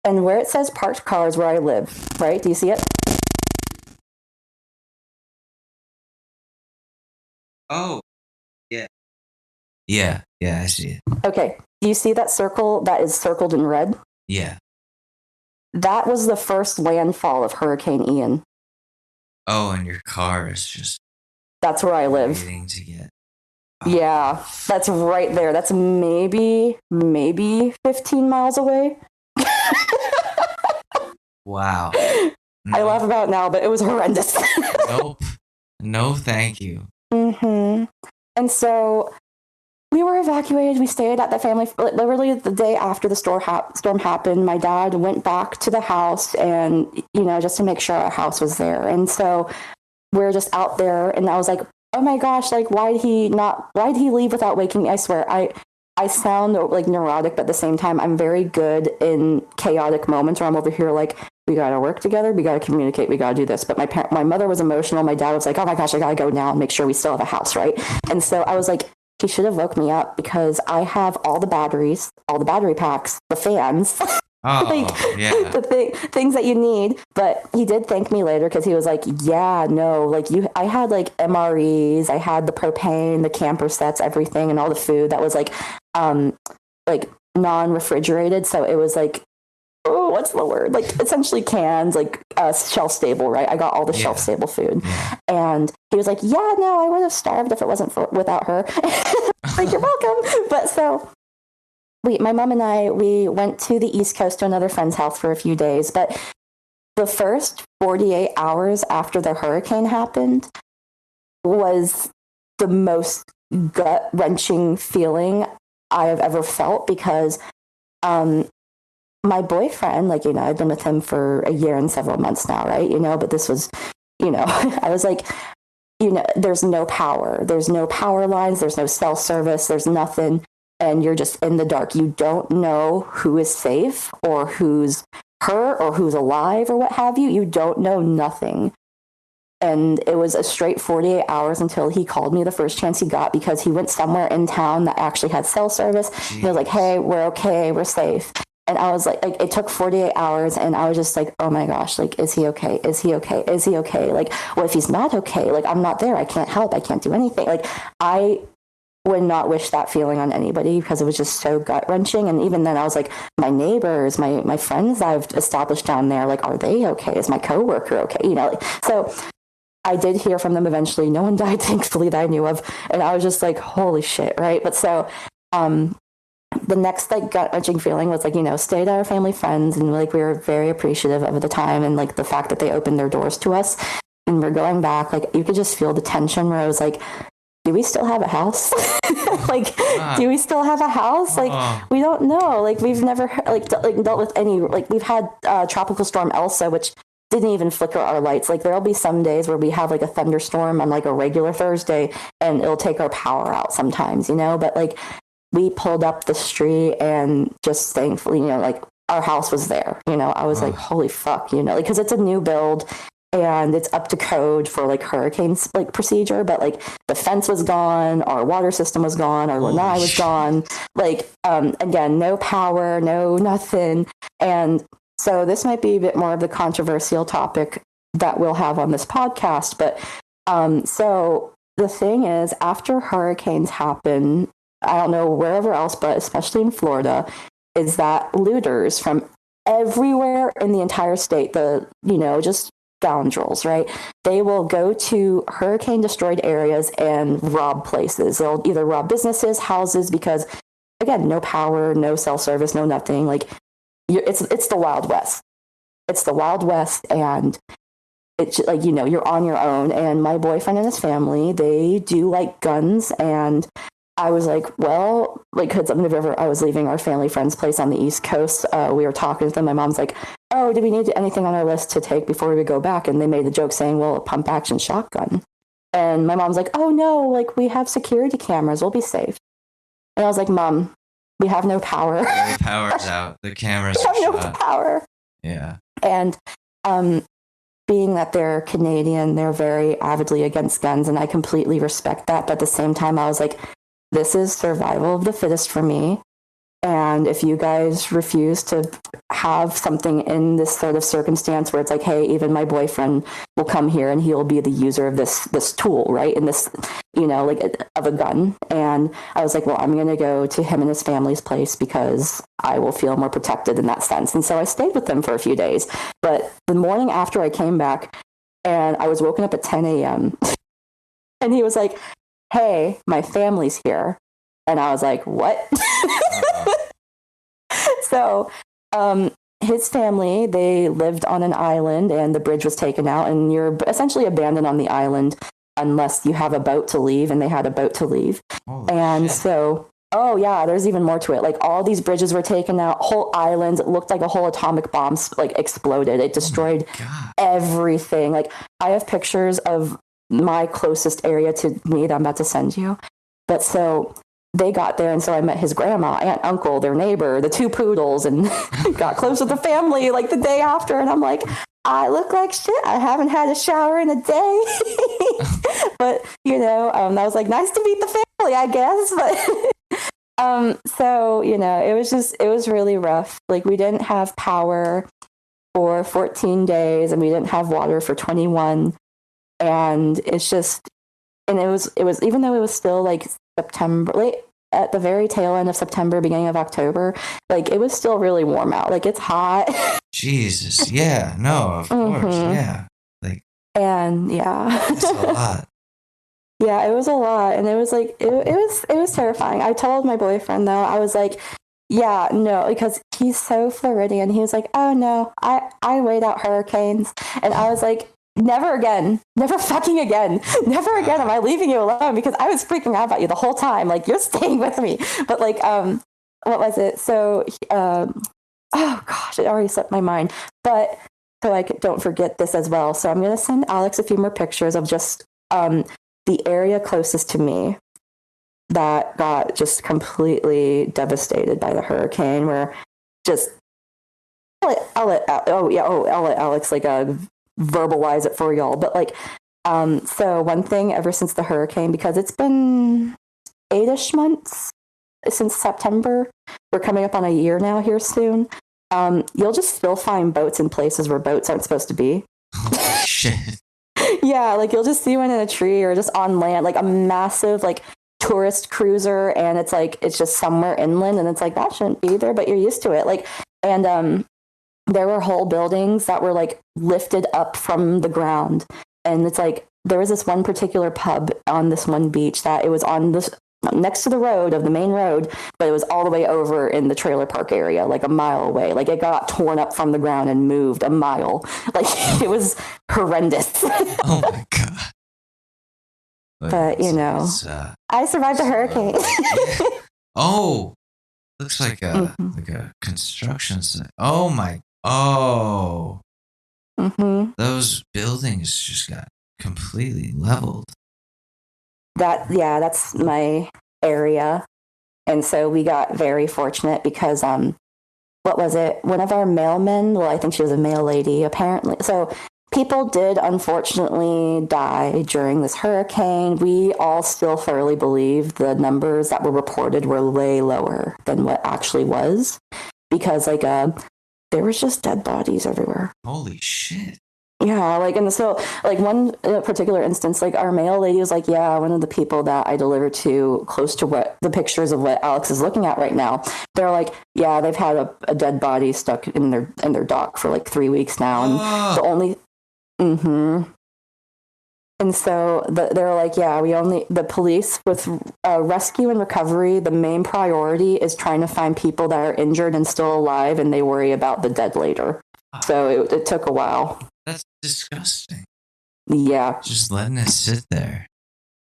And where it says parked cars where I live, right? Do you see it? Oh, yeah. Yeah, I see it. Okay. Do you see that circle that is circled in red? Yeah. That was the first landfall of Hurricane Ian. Oh, and your car is just... That's where I live. Waiting to get... Oh. Yeah, that's right there. That's maybe 15 miles away. Wow. I laugh about it now, but it was horrendous. Nope. No, thank you. Mm-hmm. And so we were evacuated. We stayed at the family. Literally the day after the storm happened, my dad went back to the house and, just to make sure our house was there. And so we're just out there, and I was like, oh my gosh, like, why'd he leave without waking me? I swear, I sound like neurotic, but at the same time, I'm very good in chaotic moments where I'm over here like, we got to work together. We got to communicate. We got to do this. But my mother was emotional. My dad was like, oh my gosh, I got to go now and make sure we still have a house, right? And so I was like, he should have woke me up because I have all the batteries, all the battery packs, the fans. Oh, yeah. The things that you need. But he did thank me later because he was like, yeah, no, like I had like MREs, I had the propane, the camper sets, everything, and all the food that was like non-refrigerated. So it was like, oh, what's the word? Like essentially cans, like shelf stable, right? I got all the shelf stable food. Yeah. And he was like, yeah, no, I would have starved if it wasn't without her. Like, you're welcome. But so my mom and I, we went to the East Coast to another friend's house for a few days. But the first 48 hours after the hurricane happened was the most gut-wrenching feeling I have ever felt because my boyfriend, like, I've been with him for a year and several months now, right? But this was, I was like, there's no power. There's no power lines. There's no cell service. There's nothing. And you're just in the dark. You don't know who is safe or who's hurt or who's alive or what have you. You don't know nothing. And it was a straight 48 hours until he called me the first chance he got, because he went somewhere in town that actually had cell service. He was like, hey, we're okay, we're safe. And I was like, it took 48 hours, and I was just like, oh my gosh, like, is he okay? Is he okay? Is he okay? Like, what if he's not okay? Like, I'm not there. I can't help. I can't do anything. Like, I would not wish that feeling on anybody, because it was just so gut wrenching. And even then I was like, my neighbors, my friends I've established down there, like, are they okay? Is my coworker okay? You know, like, so I did hear from them eventually. No one died, thankfully, that I knew of. And I was just like, holy shit. Right. But so, the next like gut wrenching feeling was like, you know, stayed at our family friends, and like we were very appreciative of the time and like the fact that they opened their doors to us. And we're going back, like you could just feel the tension where I was like, do we still have a house? Like, do we still have a house? Like, we don't know. Like, we've never like dealt with any, like we've had Tropical Storm Elsa, which didn't even flicker our lights. Like, there'll be some days where we have like a thunderstorm on like a regular Thursday, and it'll take our power out sometimes, you know. But like, we pulled up the street, and just thankfully, you know, like our house was there. You know, I was like, holy fuck, you know, like, because it's a new build. And it's up to code for like hurricanes like procedure, but like the fence was gone, our water system was gone, our lanai was gone. Like, again, no power, no nothing. And so this might be a bit more of the controversial topic that we'll have on this podcast. But so the thing is, after hurricanes happen, I don't know wherever else, but especially in Florida, is that looters from everywhere in the entire state, just scoundrels, right? They will go to hurricane destroyed areas and rob places. They'll either rob businesses, houses, because again, no power, no cell service, no nothing. Like, it's the Wild West. It's the Wild West, and it's like, you know, you're on your own. And my boyfriend and his family, they do like guns. And I was like, well, like, because I was leaving our family friend's place on the East Coast, we were talking to them. My mom's like, oh, do we need anything on our list to take before we go back? And they made the joke saying, well, a pump action shotgun. And my mom's like, oh no, like, we have security cameras, we'll be safe. And I was like, Mom, we have no power. The power's out. The cameras we have no power. Yeah. And being that they're Canadian, they're very avidly against guns, and I completely respect that. But at the same time, I was like, this is survival of the fittest for me. And if you guys refuse to have something in this sort of circumstance where it's like, hey, even my boyfriend will come here and he'll be the user of this tool, right? And this, you know, like, of a gun. And I was like, well, I'm going to go to him and his family's place because I will feel more protected in that sense. And so I stayed with them for a few days. But the morning after I came back, and I was woken up at 10 a.m. and he was like, hey, my family's here. And I was like, what? So his family, they lived on an island, and the bridge was taken out, and you're essentially abandoned on the island unless you have a boat to leave, and they had a boat to leave. Shit. So, oh yeah, there's even more to it. Like, all these bridges were taken out, whole islands. It looked like a whole atomic bomb like exploded. It destroyed everything. Like, I have pictures of my closest area to me that I'm about to send you. But so they got there, and so I met his grandma, aunt, uncle, their neighbor, the two poodles, and got close with the family like the day after. And I'm like, I look like shit. I haven't had a shower in a day. But, you know, I was like, nice to meet the family, I guess. But so, you know, it was really rough. Like, we didn't have power for 14 days, and we didn't have water for 21. And it's just, and it was, even though it was still like September, late at the very tail end of September, beginning of October, like, it was still really warm out. Like, it's hot. Jesus. Yeah. No, of course. Yeah. Like, and yeah. It's a lot. Yeah, it was a lot. And it was like, it was terrifying. I told my boyfriend though, I was like, yeah, no, because he's so Floridian. He was like, oh no, I wait out hurricanes. And I was like, never again, never fucking again, never again am I leaving you alone, because I was freaking out about you the whole time. Like, you're staying with me. But like, what was it? So, oh gosh, it already slipped my mind. But so I don't forget this as well. So I'm going to send Alex a few more pictures of just the area closest to me that got just completely devastated by the hurricane, where just I'll let Alex like verbalize it for y'all. But like, so one thing ever since the hurricane, because it's been 8-ish months since September, we're coming up on a year now here soon. You'll just still find boats in places where boats aren't supposed to be. Oh, shit. Yeah, like you'll just see one in a tree or just on land, like a massive like tourist cruiser, and it's just somewhere inland, and it's like that shouldn't be there, but you're used to it. Like, and there were whole buildings that were like lifted up from the ground, and it's like there was this one particular pub on this one beach that it was on this next to the road of the main road, but it was all the way over in the trailer park area, like a mile away. Like it got torn up from the ground and moved a mile. Like it was horrendous. Oh my God. But you know, I survived the hurricane. Oh, looks like a construction site. Oh my. Oh. Those buildings just got completely leveled. That's my area. And so we got very fortunate because what was it? One of our mailmen, well, I think she was a mail lady, apparently. So people did unfortunately die during this hurricane. We all still thoroughly believe the numbers that were reported were way lower than what actually was, because like there was just dead bodies everywhere. Holy shit. Yeah, like, and so, like, one particular instance, like, our mail lady was like, yeah, one of the people that I delivered to close to what the pictures of what Alex is looking at right now, they're like, yeah, they've had a dead body stuck in their dock for like 3 weeks now, and the only, and so they're like, yeah, the police with rescue and recovery, the main priority is trying to find people that are injured and still alive, and they worry about the dead later. So it took a while. That's disgusting. Yeah. Just letting it sit there.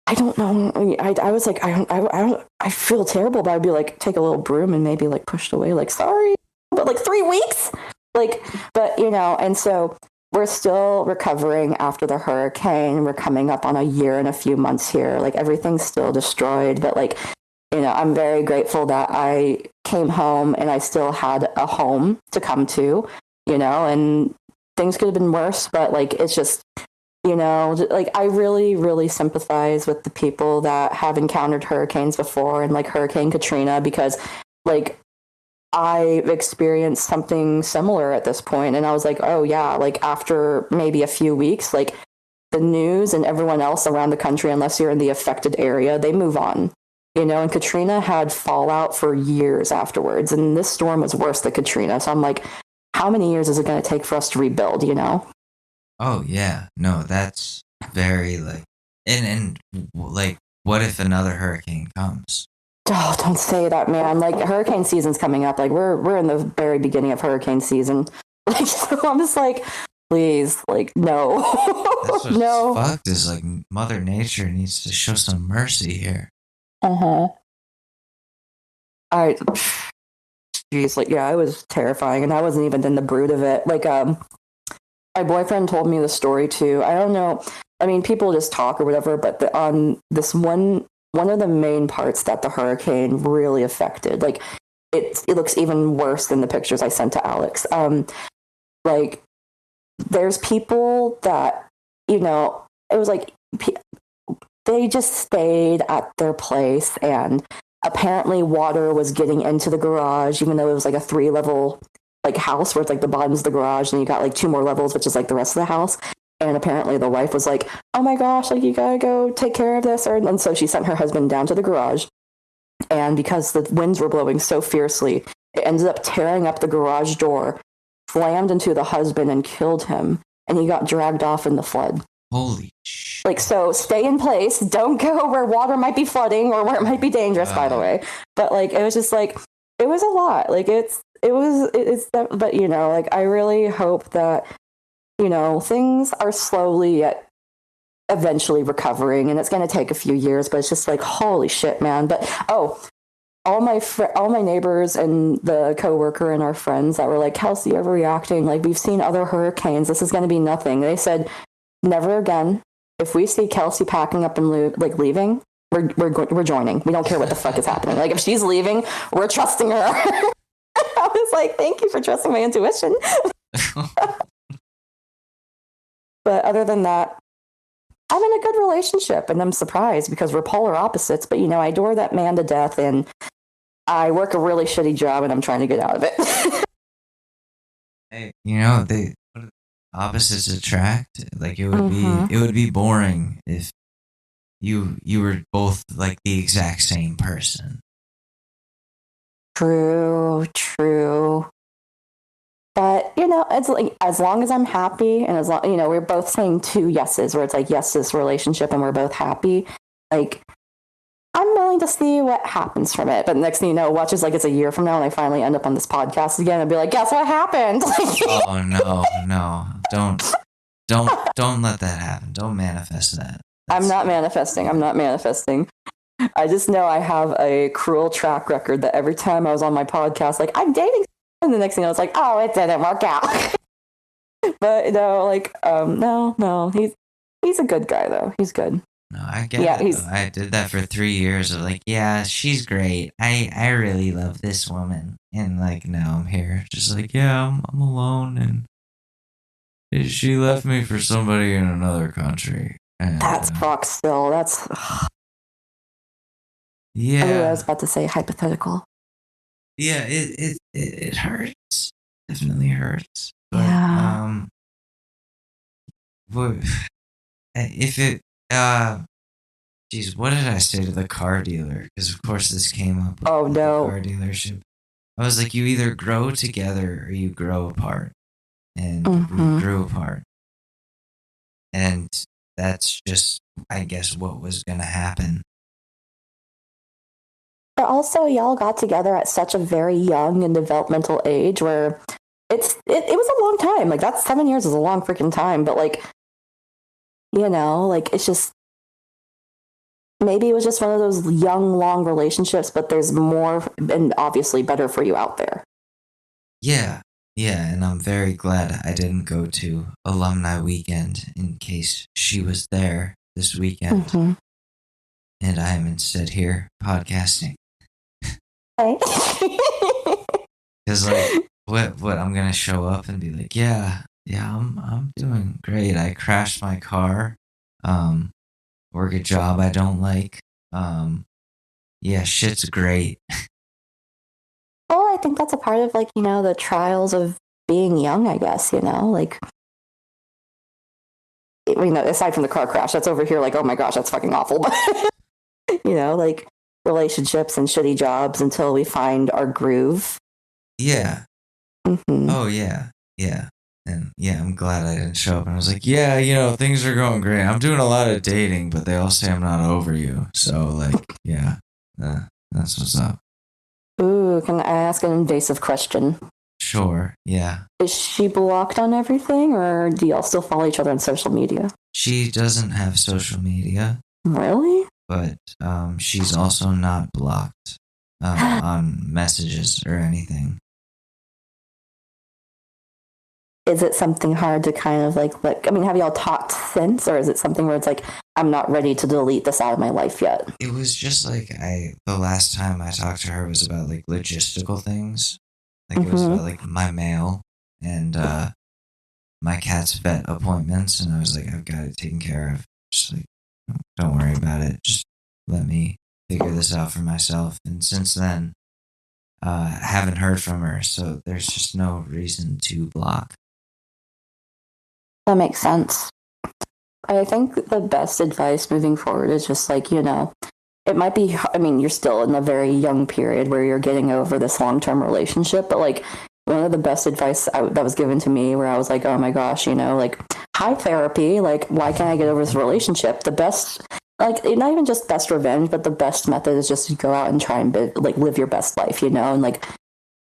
I don't know. I was like, I feel terrible, but I'd be like, take a little broom and maybe like push it away, like, sorry. But like 3 weeks? Like, but you know, and so we're still recovering after the hurricane. We're coming up on a year and a few months here. Like everything's still destroyed, but like, you know, I'm very grateful that I came home and I still had a home to come to, you know, and things could have been worse, but like, it's just, you know, like I really, really sympathize with the people that have encountered hurricanes before and like Hurricane Katrina, because like I've experienced something similar at this point. And I was like, oh yeah, like after maybe a few weeks, like the news and everyone else around the country, unless you're in the affected area, they move on, you know, and Katrina had fallout for years afterwards. And this storm was worse than Katrina. So I'm like, how many years is it going to take for us to rebuild, you know? Oh, yeah. No, that's very like, and like, what if another hurricane comes? Oh, don't say that, man. Like, hurricane season's coming up. Like, we're in the very beginning of hurricane season. Like, so I'm just like, please, like, no. That's what's no. fucked is like Mother Nature needs to show some mercy here. Geez, like, yeah, it was terrifying, and I wasn't even in the brood of it. Like, my boyfriend told me the story too. I don't know. I mean, people just talk or whatever, but on this one of the main parts that the hurricane really affected, like, it looks even worse than the pictures I sent to Alex. Like, there's people that, you know, it was like they just stayed at their place, and apparently water was getting into the garage, even though it was like a 3-level like house where it's like the bottom's the garage and you got like 2 more levels, which is like the rest of the house. And apparently the wife was like, oh my gosh, like you gotta go take care of this. And so she sent her husband down to the garage. And because the winds were blowing so fiercely, it ended up tearing up the garage door, slammed into the husband and killed him. And he got dragged off in the flood. Holy shit. Like, so stay in place. Don't go where water might be flooding or where it might be dangerous, by the way. But like, it was just like, it was a lot. Like it's that, but you know, like I really hope that, you know, things are slowly yet eventually recovering, and it's going to take a few years, but it's just like, holy shit, man. But all my neighbors and the coworker and our friends that were like, Kelsey, overreacting. Like, we've seen other hurricanes. This is going to be nothing. They said, never again. If we see Kelsey packing up and leaving, we're joining. We don't care what the fuck is happening. Like, if she's leaving, we're trusting her. I was like, thank you for trusting my intuition. But other than that, I'm in a good relationship, and I'm surprised because we're polar opposites. But I adore that man to death, and I work a really shitty job, and I'm trying to get out of it. Hey, they opposites attract. Like it would be boring if you were both like the exact same person. True. But, it's like, as long as I'm happy and as long, we're both saying 2 yeses, where it's like, yes, this relationship, and we're both happy. Like, I'm willing to see what happens from it. But next thing you know, watch as like it's a year from now and I finally end up on this podcast again and be like, guess what happened? Oh, no. Don't let that happen. Don't manifest that. I'm not manifesting. I just know I have a cruel track record that every time I was on my podcast, like, I'm dating, and the next thing I was like, oh, it didn't work out. But no, he's a good guy though. He's good. No, I get it. I did that for 3 years of like, yeah, she's great. I really love this woman. And like now I'm here, just like, yeah, I'm alone, and she left me for somebody in another country. And, that's fucked still. That's yeah. I was about to say hypothetical. Yeah, it hurts. Definitely hurts. But, yeah. If it geez, what did I say to the car dealer? Because of course this came up. Oh no. The car dealership. I was like, you either grow together or you grow apart, and we grew apart, and that's just, I guess, what was gonna happen. But also, y'all got together at such a very young and developmental age where it was a long time. Like, that's 7 years is a long freaking time. But like, like, it's just, maybe it was just one of those young, long relationships, but there's more and obviously better for you out there. Yeah, and I'm very glad I didn't go to alumni weekend in case she was there this weekend. And I am instead here podcasting. Because like, what I'm gonna show up and be like, yeah, I'm doing great. I crashed my car, work a job I don't like. Yeah, shit's great. Well, I think that's a part of like, the trials of being young, I guess, like, aside from the car crash, that's over here like, oh my gosh, that's fucking awful. But, like relationships and shitty jobs until we find our groove. Yeah. Oh, yeah. And yeah, I'm glad I didn't show up. And I was like, yeah, things are going great. I'm doing a lot of dating, but they all say I'm not over you. So, like, yeah, that's what's up. Ooh, can I ask an invasive question? Sure, yeah. Is she blocked on everything, or do y'all still follow each other on social media? She doesn't have social media. Really? But she's also not blocked on messages or anything. Is it something hard to kind of like, have y'all talked since, or is it something where it's like, I'm not ready to delete this out of my life yet? It was just like the last time I talked to her was about like logistical things. Like it was about like my mail and my cat's vet appointments, and I was like, I've got it taken care of. Just like, don't worry about it. Just let me figure this out for myself. And since then, haven't heard from her, so there's just no reason to block. That makes sense. I think the best advice moving forward is just like, it might be, you're still in a very young period where you're getting over this long-term relationship, but like one of the best advice that was given to me where I was like, oh my gosh, like, hi therapy, like, why can't I get over this relationship? The best, like, not even just best revenge, but the best method is just to go out and try and live your best life, and like,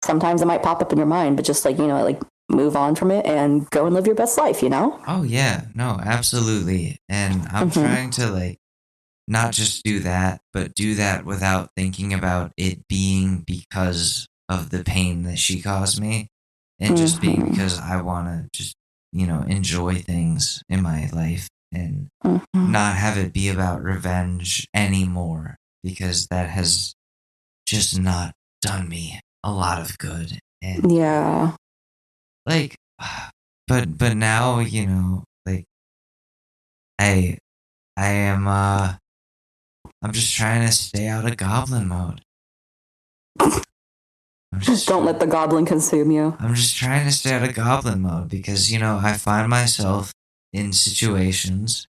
sometimes it might pop up in your mind, but just like, like, move on from it and go and live your best life, Oh yeah, no, absolutely. And I'm trying to like, not just do that, but do that without thinking about it being because of the pain that she caused me, and just being because I want to just, enjoy things in my life and not have it be about revenge anymore, because that has just not done me a lot of good. And yeah. like, but now, like I am I'm just trying to stay out of goblin mode. Don't let the goblin consume you. I'm just trying to stay out of goblin mode because, I find myself in situations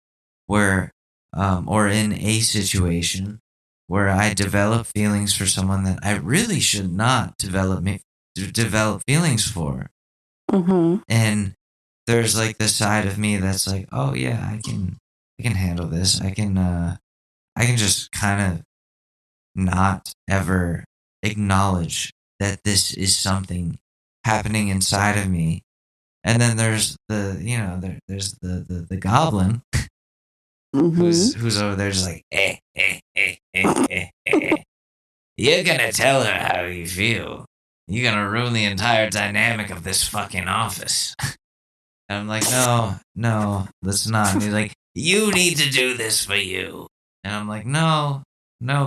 where, or in a situation where I develop feelings for someone that I really should not develop feelings for. Mm-hmm. And there's like the side of me that's like, oh yeah, I can handle this. I can just kind of not ever acknowledge that this is something happening inside of me. And then there's there's the goblin who's over there just like, you're gonna tell her how you feel. You're gonna ruin the entire dynamic of this fucking office. And I'm like, no, that's not. And he's like, you need to do this for you. And I'm like, no,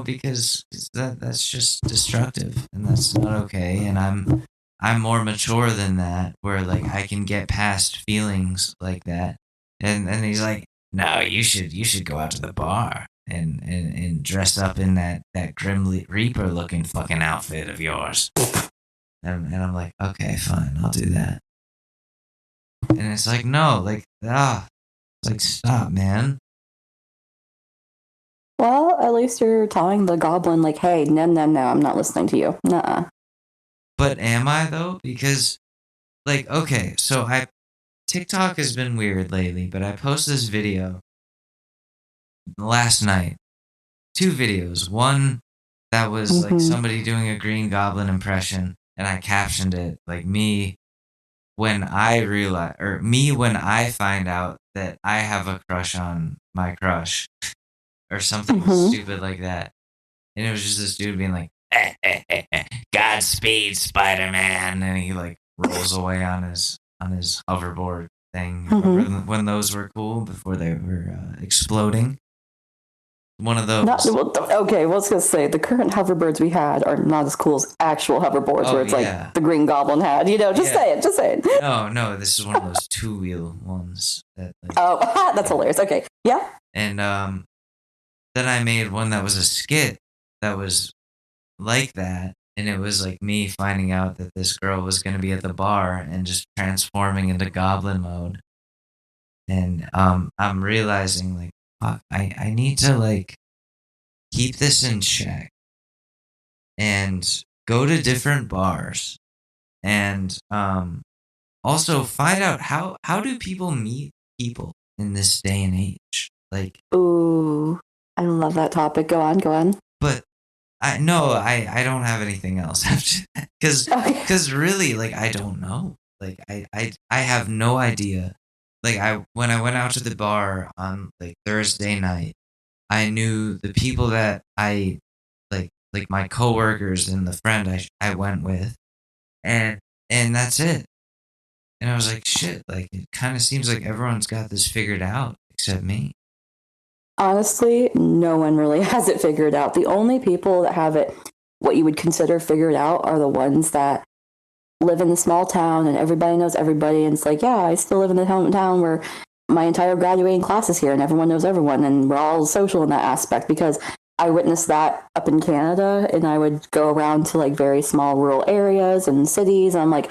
because that's just destructive, and that's not okay. And I'm more mature than that, where like I can get past feelings like that. And he's like, no, you should go out to the bar and dress up in that Grim Reaper looking fucking outfit of yours. And I'm like, okay, fine, I'll do that. And it's like, no, like, it's like, stop, man. Well, at least you're telling the goblin, like, hey, no, I'm not listening to you. Nuh-uh. But am I, though? Because, like, okay, so TikTok has been weird lately, but I posted this video last night. 2 videos. One that was, like, somebody doing a Green Goblin impression, and I captioned it, like, me when I find out that I have a crush on my crush. Or something stupid like that. And it was just this dude being like, Godspeed, Spider-Man. And he like rolls away on his hoverboard thing. Remember when those were cool before they were exploding? One of those. Okay, well, I was going to say, the current hoverboards we had are not as cool as actual hoverboards where it's like the Green Goblin had. Just say it. No, this is one of those 2-wheel ones. That's hilarious. Okay, yeah. And then I made one that was a skit that was like that. And it was like me finding out that this girl was going to be at the bar and just transforming into goblin mode. And I'm realizing like, fuck, I need to like keep this in check and go to different bars and also find out how do people meet people in this day and age. Like, ooh, I love that topic. Go on. But I don't have anything else after that because really, like, I don't know. Like, I have no idea. Like, when I went out to the bar on like Thursday night, I knew the people that I like my coworkers and the friend I went with, and that's it. And I was like, shit. Like, it kind of seems like everyone's got this figured out except me. Honestly, no one really has it figured out. The only people that have it, what you would consider figured out, are the ones that live in the small town and everybody knows everybody. And it's like, yeah, I still live in the hometown where my entire graduating class is here and everyone knows everyone. And we're all social in that aspect, because I witnessed that up in Canada, and I would go around to like very small rural areas and cities. And I'm like,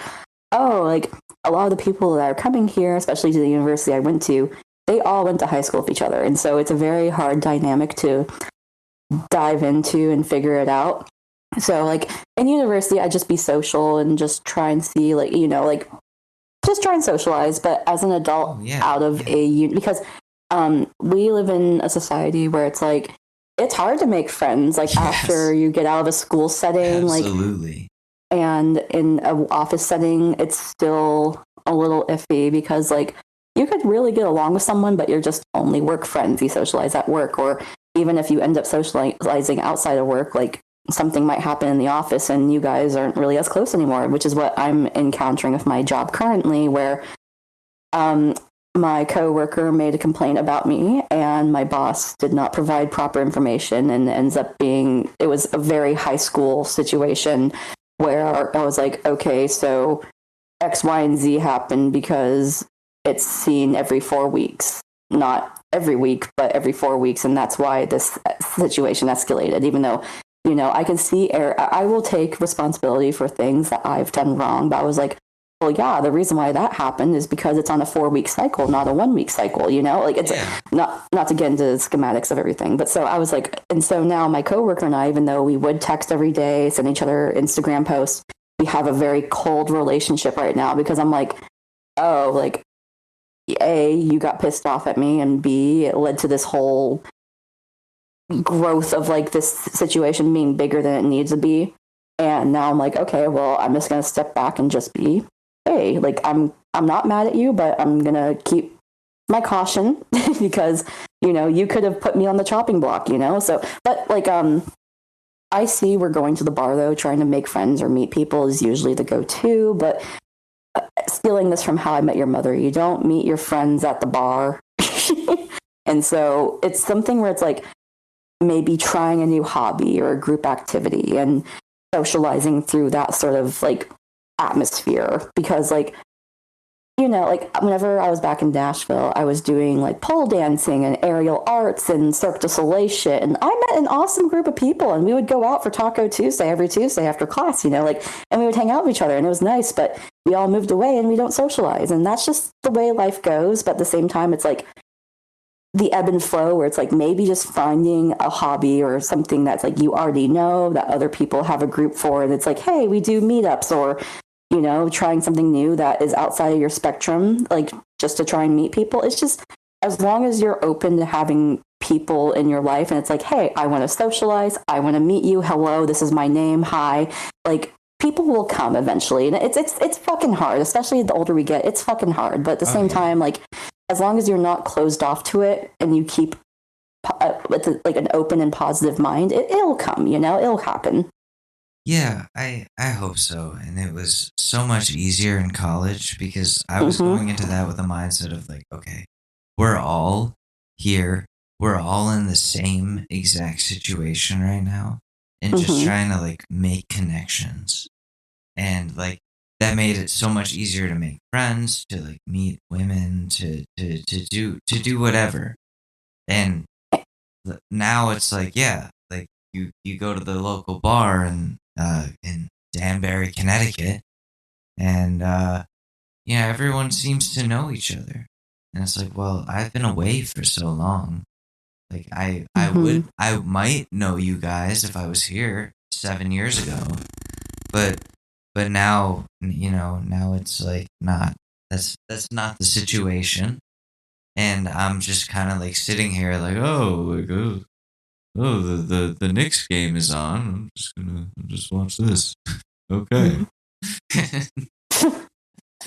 oh, like a lot of the people that are coming here, especially to the university I went to, they all went to high school with each other. And so it's a very hard dynamic to dive into and figure it out. So like in university, I'd just be social and just try and see like, like just try and socialize. But as an adult because we live in a society where it's like, it's hard to make friends like after you get out of a school setting. Absolutely. And in an office setting, it's still a little iffy because like, you could really get along with someone, but you're just only work friends. You socialize at work, or even if you end up socializing outside of work, like something might happen in the office and you guys aren't really as close anymore, which is what I'm encountering with my job currently, where my coworker made a complaint about me and my boss did not provide proper information, and it was a very high school situation where I was like, okay, so X, Y, and Z happened because it's seen every 4 weeks. Not every week, but every 4 weeks. And that's why this situation escalated, even though, I can see I will take responsibility for things that I've done wrong. But I was like, well, yeah, the reason why that happened is because it's on a 4-week cycle, not a 1 week cycle, like it's not to get into the schematics of everything. But so I was like, and so now my coworker and I, even though we would text every day, send each other Instagram posts, we have a very cold relationship right now because I'm like, oh, like, A, you got pissed off at me, and B, it led to this whole growth of like this situation being bigger than it needs to be. And now I'm like, okay, well, I'm just gonna step back and just be, hey, like I'm not mad at you, but I'm gonna keep my caution because you could have put me on the chopping block, so but like I see we're going to the bar though, trying to make friends or meet people is usually the go-to, but stealing this from How I Met Your Mother, you don't meet your friends at the bar. And so it's something where it's like maybe trying a new hobby or a group activity and socializing through that sort of like atmosphere. Because like, like whenever I was back in Nashville, I was doing like pole dancing and aerial arts and Cirque du Soleil shit. And I met an awesome group of people, and we would go out for Taco Tuesday every Tuesday after class, and we would hang out with each other, and it was nice, but we all moved away and we don't socialize. And that's just the way life goes. But at the same time, it's like the ebb and flow where it's like maybe just finding a hobby or something that's like you already know that other people have a group for. And it's like, hey, we do meetups, or trying something new that is outside of your spectrum, like just to try and meet people. It's just, as long as you're open to having people in your life and it's like, hey, I want to socialize, I want to meet you, hello, this is my name, hi, like people will come eventually. And it's fucking hard, especially the older we get. It's fucking hard, but at the same time, like as long as you're not closed off to it and you keep with like an open and positive mind, it'll come, it'll happen. Yeah, I hope so. And it was so much easier in college because I was going into that with a mindset of like, okay, we're all here. We're all in the same exact situation right now, and just trying to like make connections. And like that made it so much easier to make friends, to like meet women, to do whatever. And now it's like, yeah, like you go to the local bar and in Danbury, Connecticut, and everyone seems to know each other, and it's like, well, I've been away for so long, like I might know you guys if I was here 7 years ago, but now now it's like not, that's not the situation, and I'm just kind of like sitting here like, the Knicks game is on. I'll just watch this. Okay.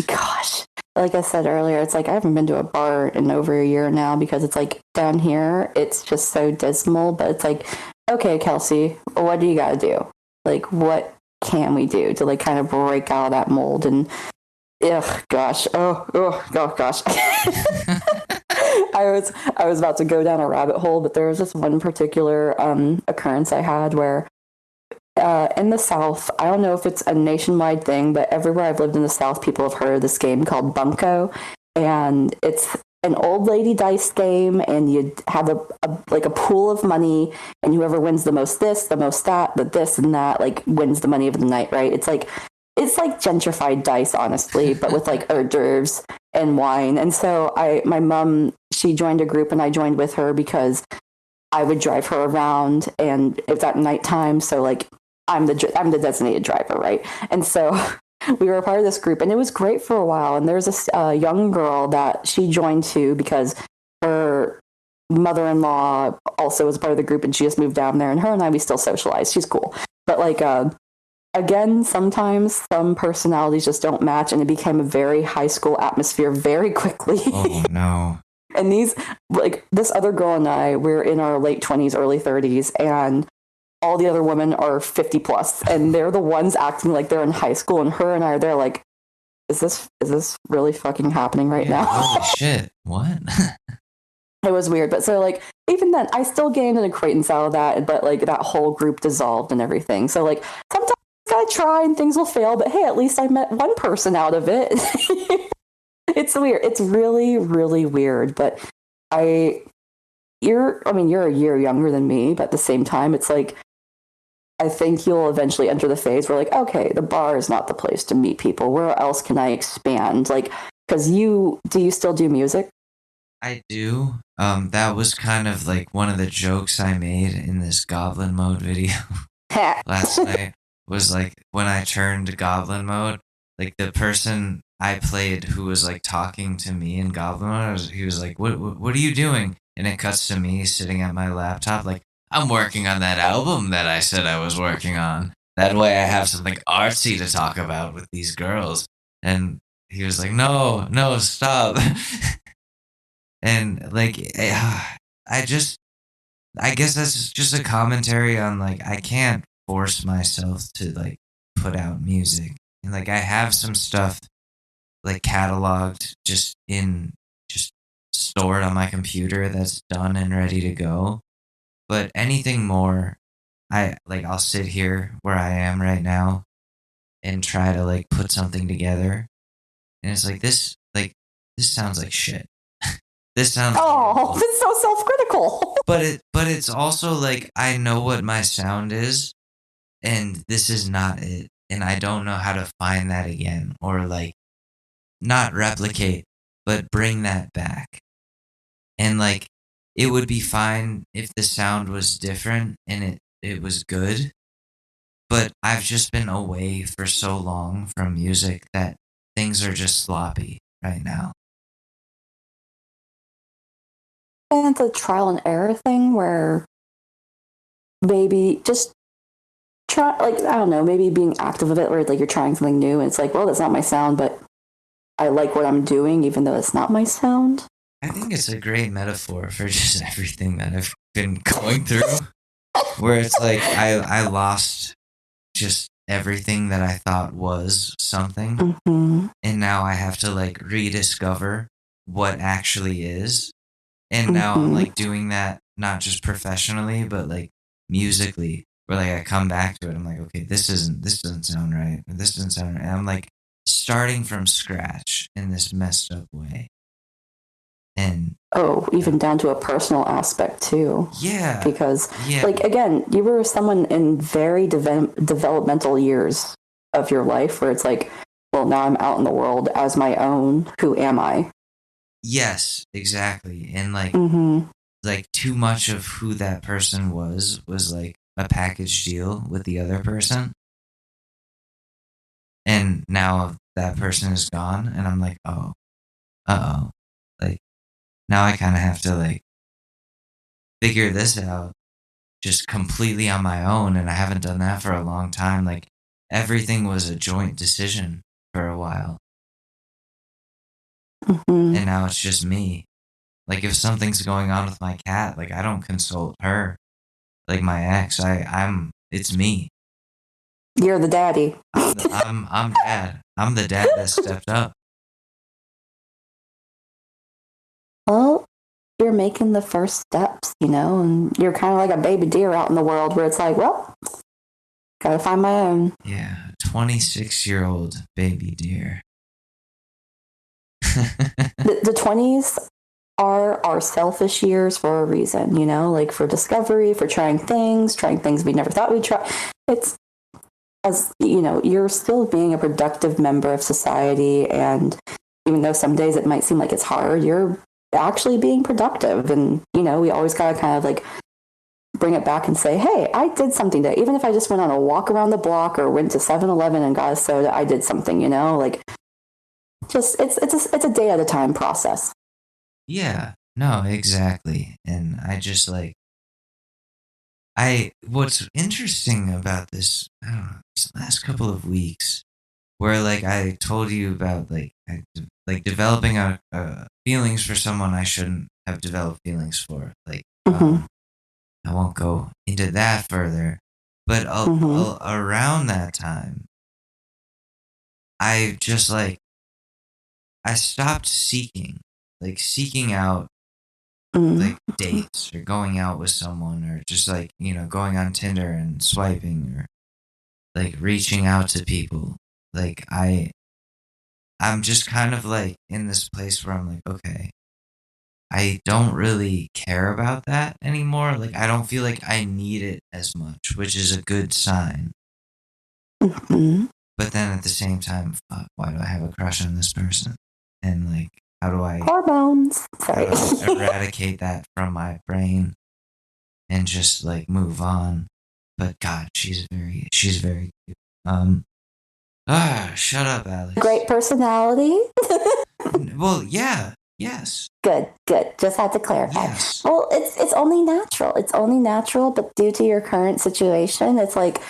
Gosh, like I said earlier, it's like I haven't been to a bar in over a year now because it's like down here, it's just so dismal. But it's like, okay, Kelsey, what do you got to do? Like, what can we do to like kind of break out of that mold? And gosh. I was about to go down a rabbit hole, but there was this one particular occurrence I had where in the South, I don't know if it's a nationwide thing, but everywhere I've lived in the South, people have heard of this game called Bunko, and it's an old lady dice game, and you have a pool of money, and whoever wins the most this, the most that, the this and that, like wins the money of the night, right? It's like gentrified dice, honestly, but with like hors d'oeuvres and wine. And so my mom, she joined a group and I joined with her because I would drive her around, and it's at nighttime. So like I'm the designated driver, right? And so we were a part of this group, and it was great for a while. And there was this young girl that she joined too because her mother-in-law also was part of the group, and she just moved down there. And her and I, we still socialize. She's cool, but like again, sometimes some personalities just don't match, and it became a very high school atmosphere very quickly. Oh no. And this other girl and I, we're in our late 20s, early 30s, and all the other women are 50 plus, and they're the ones acting like they're in high school, and her and I are there like, is this really fucking happening right now? Holy shit. What? It was weird. But so like, even then, I still gained an acquaintance out of that, but like that whole group dissolved and everything. So like, sometimes you gotta try and things will fail, but hey, at least I met one person out of it. It's weird. It's really, really weird. But you're a year younger than me, but at the same time, it's like, I think you'll eventually enter the phase where like, okay, the bar is not the place to meet people. Where else can I expand? Like, because do you still do music? I do. That was kind of like one of the jokes I made in this Goblin mode video last night. Was like when I turned to Goblin mode, like the person I played who was like talking to me in Goblin mode, he was like, "What are you doing?" And it cuts to me sitting at my laptop, like, "I'm working on that album that I said I was working on. That way, I have something artsy to talk about with these girls." And he was like, "No, no, stop." And like, I guess that's just a commentary on like I can't force myself to like put out music. And like I have some stuff like cataloged just stored on my computer that's done and ready to go. But anything more, I'll sit here where I am right now and try to like put something together. And it's like this sounds like shit. This sounds horrible. It's so self-critical. But it's also like I know what my sound is, and this is not it, and I don't know how to find that again, or like not replicate, but bring that back. And like it would be fine if the sound was different and it was good, but I've just been away for so long from music that things are just sloppy right now. And it's a trial and error thing where maybe just try, like, I don't know, maybe being active with it, where like you're trying something new and it's like, well, that's not my sound, but I like what I'm doing even though it's not my sound. I think it's a great metaphor for just everything that I've been going through, where it's like I lost just everything that I thought was something, Mm-hmm. and now I have to like rediscover what actually is. And now I'm like doing that not just professionally, but like musically, where like I come back to it, I'm like, okay, this doesn't sound right, or this doesn't sound right. And I'm like starting from scratch in this messed up way. And even down to a personal aspect too. Yeah. Because like again, you were someone in very developmental years of your life where it's like, well, now I'm out in the world as my own. Who am I? Yes, exactly. And like like too much of who that person was like a package deal with the other person. And now that person is gone and I'm like, oh, uh-oh. Like now I kind of have to like figure this out just completely on my own, and I haven't done that for a long time. Like everything was a joint decision for a while. And now it's just me. Like if something's going on with my cat, like I don't consult her. Like my ex, it's me. You're the daddy. I'm dad. I'm the dad that stepped up. Well, you're making the first steps, and you're kind of like a baby deer out in the world where it's like, well, gotta find my own. Yeah, 26-year-old baby deer. The 20s are our selfish years for a reason, like for discovery, for trying things we never thought we'd try. It's, as you're still being a productive member of society, and even though some days it might seem like it's hard, you're actually being productive. And we always gotta kind of like bring it back and say, hey, I did something today. Even if I just went on a walk around the block or went to 7-Eleven and got a soda, I did something, like just it's a day at a time process. Yeah, no, exactly. And I just like what's interesting about this, I don't know, these last couple of weeks, where like I told you about like developing a feelings for someone I shouldn't have developed feelings for. Like I won't go into that further, but around that time, I just like I stopped seeking out like dates or going out with someone, or just like going on Tinder and swiping, or like reaching out to people. Like I'm just kind of like in this place where I'm like, okay, I don't really care about that anymore. Like I don't feel like I need it as much, which is a good sign. Mm-hmm. But then at the same time, fuck, why do I have a crush on this person? And like, how do I Hormones. Sorry. eradicate that from my brain and just like move on? But God, she's very cute. Shut up, Alex. Great personality. Well, yeah, yes. Good. Just had to clarify. Yes. Well, it's only natural. It's only natural, but due to your current situation, it's like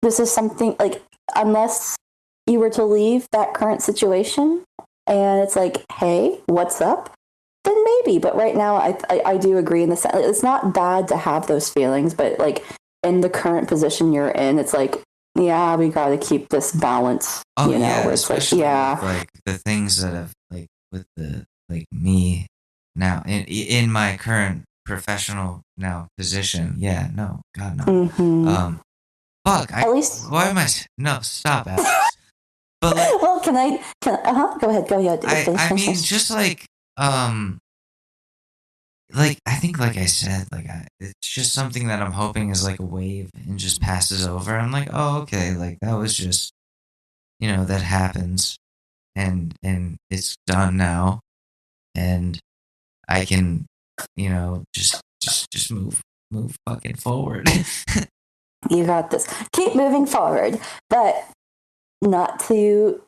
this is something like unless you were to leave that current situation and it's like, hey, what's up? Then maybe. But right now, I do agree in the sense it's not bad to have those feelings, but like in the current position you're in, it's like, yeah, we got to keep this balance. Oh, you know, yeah, where it's like, especially yeah, with, like the things that have like with the like me now in my current professional now position. Yeah, no, God no. mm-hmm. Fuck. At least. Why am I? No, stop, Alex. But like, Well, can I? Go ahead. I mean, just like I think, like I said, it's just something that I'm hoping is like a wave and just passes over. I'm like, oh, okay, like that was just, that happens, and it's done now, and I can, just move fucking forward. You got this. Keep moving forward, but not to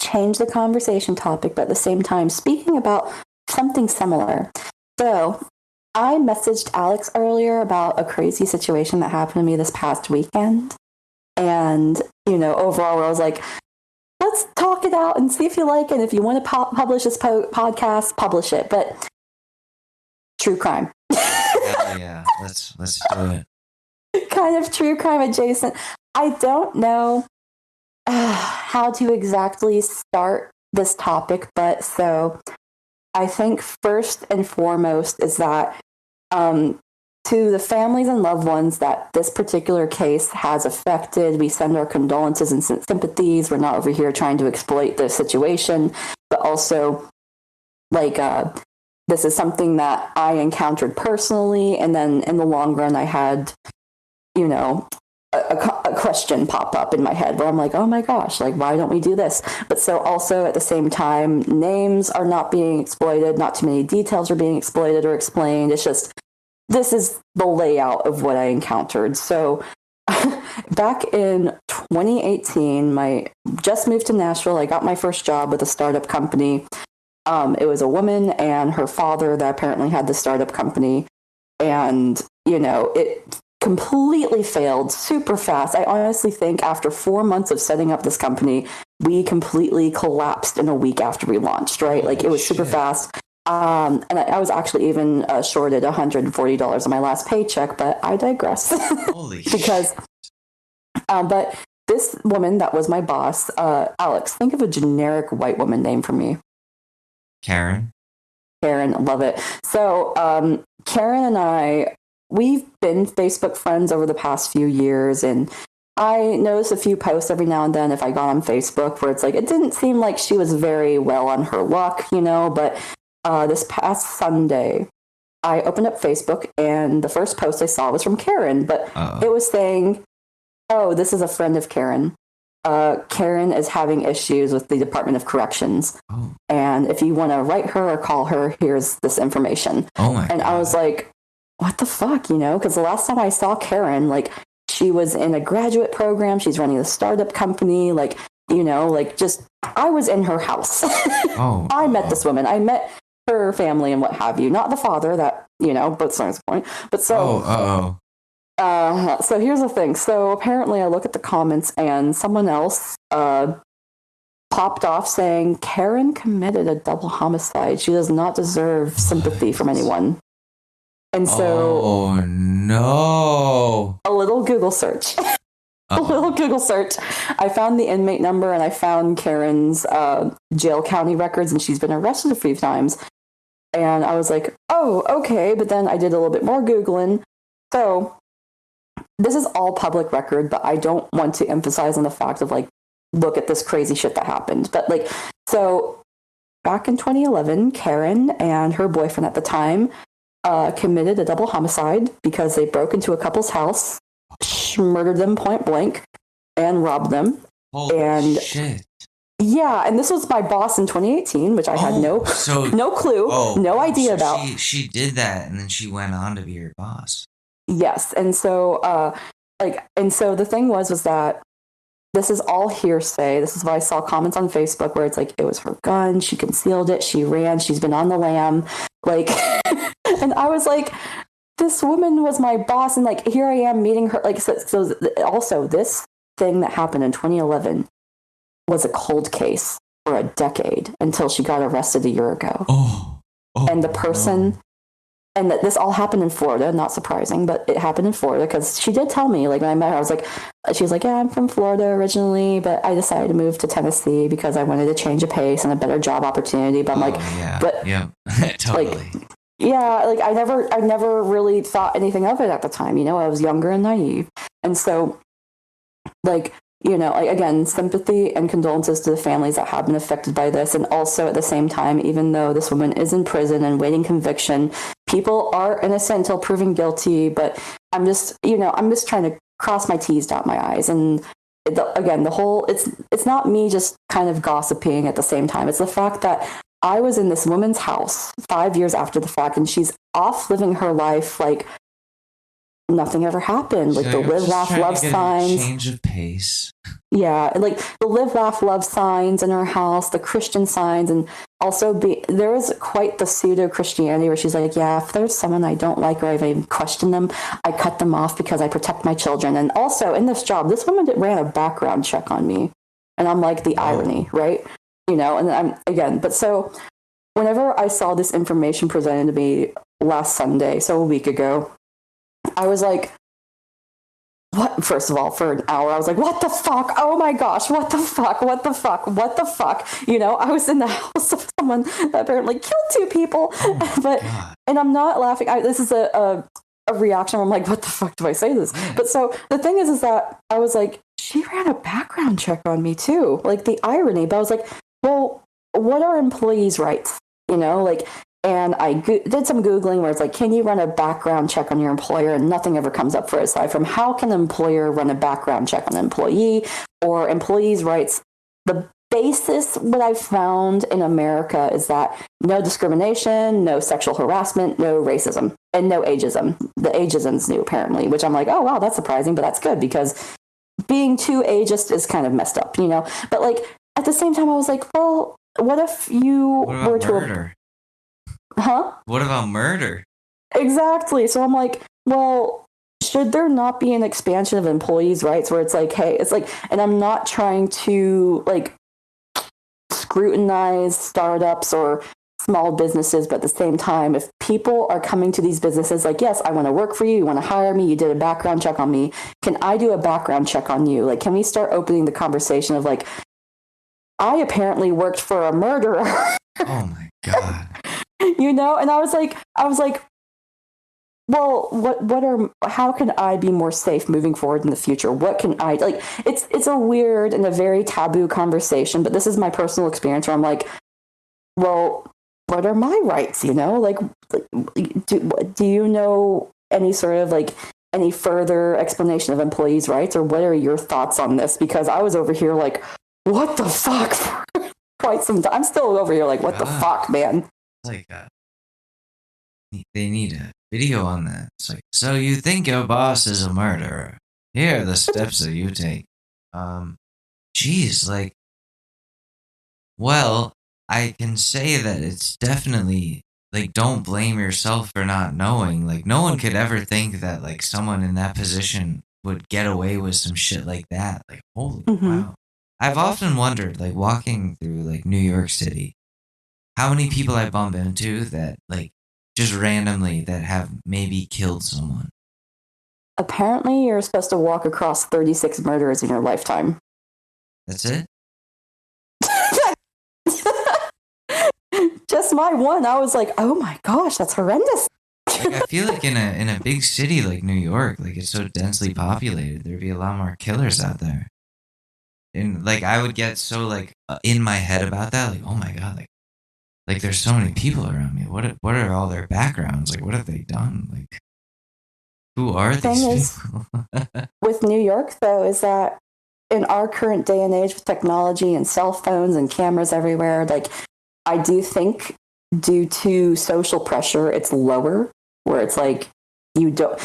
change the conversation topic, but at the same time, speaking about something similar. So I messaged Alex earlier about a crazy situation that happened to me this past weekend. And, overall, I was like, let's talk it out and see if you like it. And if you want to publish this podcast, publish it. But true crime. Hell yeah. Let's do it. Kind of true crime adjacent. I don't know how to exactly start this topic, but so I think first and foremost is that to the families and loved ones that this particular case has affected, we send our condolences and sympathies. We're not over here trying to exploit the situation, but also this is something that I encountered personally. And then in the long run, I had, a question pop up in my head where I'm like, oh my gosh, like, why don't we do this? But so also at the same time, names are not being exploited. Not too many details are being exploited or explained. It's just, this is the layout of what I encountered. So back in 2018, just moved to Nashville. I got my first job with a startup company. It was a woman and her father that apparently had the startup company. And, it completely failed super fast. I honestly think after 4 months of setting up this company, we completely collapsed in a week after we launched, right? Like it was super fast. And I was actually even shorted $140 on my last paycheck, but I digress. Holy because, but this woman that was my boss, Alex, think of a generic white woman name for me. Karen, love it. So Karen and I, we've been Facebook friends over the past few years, and I notice a few posts every now and then if I got on Facebook where it's like, it didn't seem like she was very well on her luck, but this past Sunday, I opened up Facebook and the first post I saw was from Karen, but it was saying, oh, this is a friend of Karen. Karen is having issues with the Department of Corrections. Oh. And if you want to write her or call her, here's this information. Oh my God. I was like, what the fuck, because the last time I saw Karen, like she was in a graduate program. She's running a startup company. Like, just, I was in her house. I met this woman. I met her family and what have you. Not the father that, but sorry, the point. But so, so here's the thing. So apparently I look at the comments and someone else popped off saying Karen committed a double homicide. She does not deserve sympathy from anyone. And so, oh no! A little Google search. I found the inmate number and I found Karen's jail county records, and she's been arrested a few times. And I was like, oh, okay. But then I did a little bit more Googling. So this is all public record, but I don't want to emphasize on the fact of like, look at this crazy shit that happened. But like, so back in 2011, Karen and her boyfriend at the time committed a double homicide because they broke into a couple's house, murdered them point blank, and robbed them. Holy shit. Yeah, and this was my boss in 2018, which I had no clue, no idea about. She did that, and then she went on to be your boss. Yes, and so so the thing was that this is all hearsay. This is why I saw comments on Facebook where it's like, it was her gun, she concealed it, she ran, she's been on the lam, like, and I was like, this woman was my boss, and like, here I am meeting her, like, so also this thing that happened in 2011 was a cold case for a decade until she got arrested a year ago. And the person, and that this all happened in Florida, not surprising, but it happened in Florida because she did tell me, like when I met her, I was like, she was like, yeah, I'm from Florida originally, but I decided to move to Tennessee because I wanted to change a pace and a better job opportunity. But I'm like, totally. Like, yeah, like I never really thought anything of it at the time. You know, I was younger and naive. And so like, you know, like, again, sympathy and condolences to the families that have been affected by this. And also at the same time, even though this woman is in prison and waiting conviction, people are innocent until proven guilty. But I'm just trying to cross my T's, dot my I's. And it's not me just kind of gossiping at the same time. It's the fact that I was in this woman's house 5 years after the fact, and she's off living her life like nothing ever happened. Like the live, laugh, love signs. Change of pace. Yeah, like the live, laugh, love signs in her house, the Christian signs, and also there was quite the pseudo Christianity where she's like, yeah, if there's someone I don't like or I even question them, I cut them off because I protect my children. And also in this job, this woman ran a background check on me, and I'm like, the irony, right? You know, and but so whenever I saw this information presented to me last Sunday, so a week ago, I was like, what? First of all, for an hour, I was like, what the fuck? Oh my gosh, what the fuck? What the fuck? What the fuck? You know, I was in the house of someone that apparently killed 2 people. And I'm not laughing. This is a reaction where I'm like, what the fuck do I say this? But so the thing is that I was like, she ran a background check on me too. Like the irony. But I was like, well, what are employees' rights? You know, like, and I did some Googling where it's like, can you run a background check on your employer? And nothing ever comes up for it. Aside from how can an employer run a background check on an employee or employees' rights? The basis, what I've found in America is that no discrimination, no sexual harassment, no racism, and no ageism. The ageism's new apparently, which I'm like, oh, wow, that's surprising, but that's good because being too ageist is kind of messed up, you know? But like, at the same time, I was like, well, what if you were to... Murder? Huh? What about murder? Exactly. So I'm like, well, should there not be an expansion of employees' rights where it's like, hey, it's like, and I'm not trying to like scrutinize startups or small businesses, but at the same time, if people are coming to these businesses like, yes, I want to work for you, you want to hire me, you did a background check on me, can I do a background check on you? Like, can we start opening the conversation of like, I apparently worked for a murderer. Oh my God. You know, and I was like, well, how can I be more safe moving forward in the future? What can I, like, it's a weird and a very taboo conversation, but this is my personal experience where I'm like, well, what are my rights? You know, like do you know any sort of like any further explanation of employees' rights, or what are your thoughts on this? Because I was over here like, what the fuck for quite some time. I'm still over here like, what the fuck, man? Like they need a video on that. It's like, so you think your boss is a murderer? Here are the steps that you take. Geez, like, well, I can say that it's definitely like, don't blame yourself for not knowing. Like, no one could ever think that like someone in that position would get away with some shit like that. Like, holy wow. I've often wondered, like, walking through like New York City, how many people I bump into that like just randomly that have maybe killed someone. Apparently, you're supposed to walk across 36 murders in your lifetime. That's it? Just my one. I was like, oh my gosh, that's horrendous. Like, I feel like in a big city like New York, like it's so densely populated, there'd be a lot more killers out there. And like I would get so like in my head about that, like, oh my god, like there's so many people around me. What are all their backgrounds? Like, what have they done? Like, who are these people? With New York, though, is that in our current day and age with technology and cell phones and cameras everywhere, like I do think due to social pressure, it's lower, where it's like you don't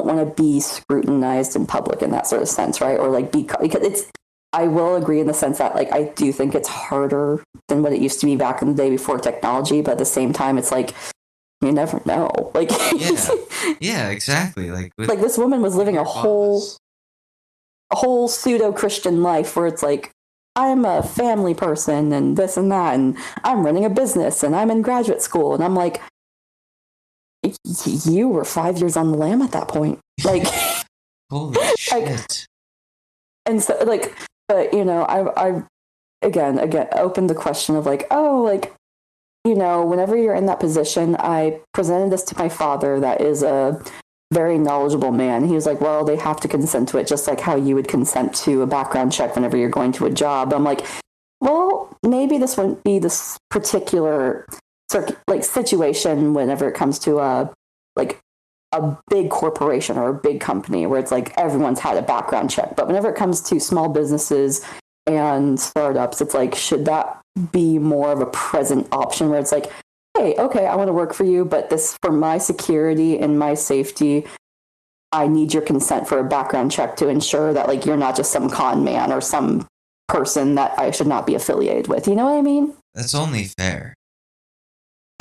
want to be scrutinized in public in that sort of sense, right? Or like because it's. I will agree in the sense that like I do think it's harder than what it used to be back in the day before technology, but at the same time, it's like you never know. Like yeah, exactly. Like this woman was living a whole pseudo Christian life where it's like I'm a family person and this and that, and I'm running a business and I'm in graduate school, and I'm like, you were 5 years on the lam at that point, like holy shit. And so like. But, you know, I again, opened the question of like, oh, like, you know, whenever you're in that position, I presented this to my father that is a very knowledgeable man. He was like, well, they have to consent to it, just like how you would consent to a background check whenever you're going to a job. I'm like, well, maybe this wouldn't be this particular like situation whenever it comes to a big corporation or a big company where it's like everyone's had a background check. But whenever it comes to small businesses and startups, it's like, should that be more of a present option where it's like, hey, okay, I want to work for you, but this for my security and my safety, I need your consent for a background check to ensure that like you're not just some con man or some person that I should not be affiliated with. You know what I mean? That's only fair.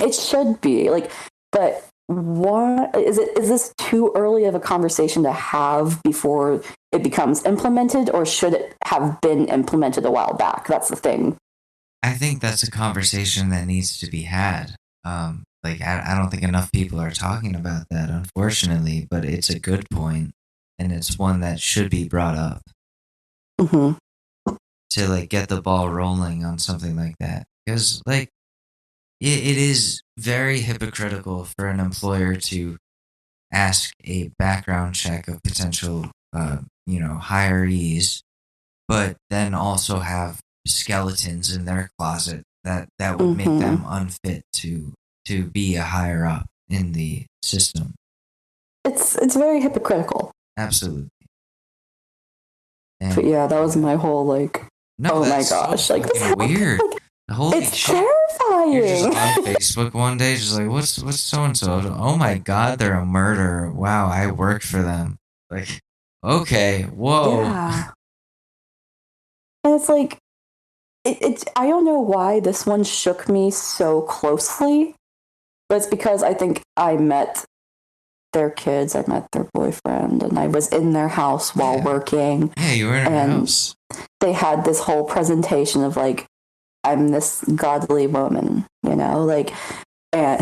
It should be like, but what is it? Is this too early of a conversation to have before it becomes implemented, or should it have been implemented a while back? That's the thing. I think that's a conversation that needs to be had. Like I don't think enough people are talking about that, unfortunately. But it's a good point, and it's one that should be brought up to like get the ball rolling on something like that. Because like it is very hypocritical for an employer to ask a background check of potential, hirees, but then also have skeletons in their closet that would make them unfit to be a higher up in the system. It's very hypocritical. Absolutely. But yeah, that was my whole like. No, oh my gosh! Like this weird. Like, holy it's shit. Terrifying. You're just on Facebook one day, just like, what's so and so? Oh my god, they're a murderer. Wow, I worked for them. Like, okay, whoa. Yeah. And it's like, it's. I don't know why this one shook me so closely, but it's because I think I met their kids, I met their boyfriend, and I was in their house while working. Yeah, you were in their house. They had this whole presentation of like, I'm this godly woman, you know, like, and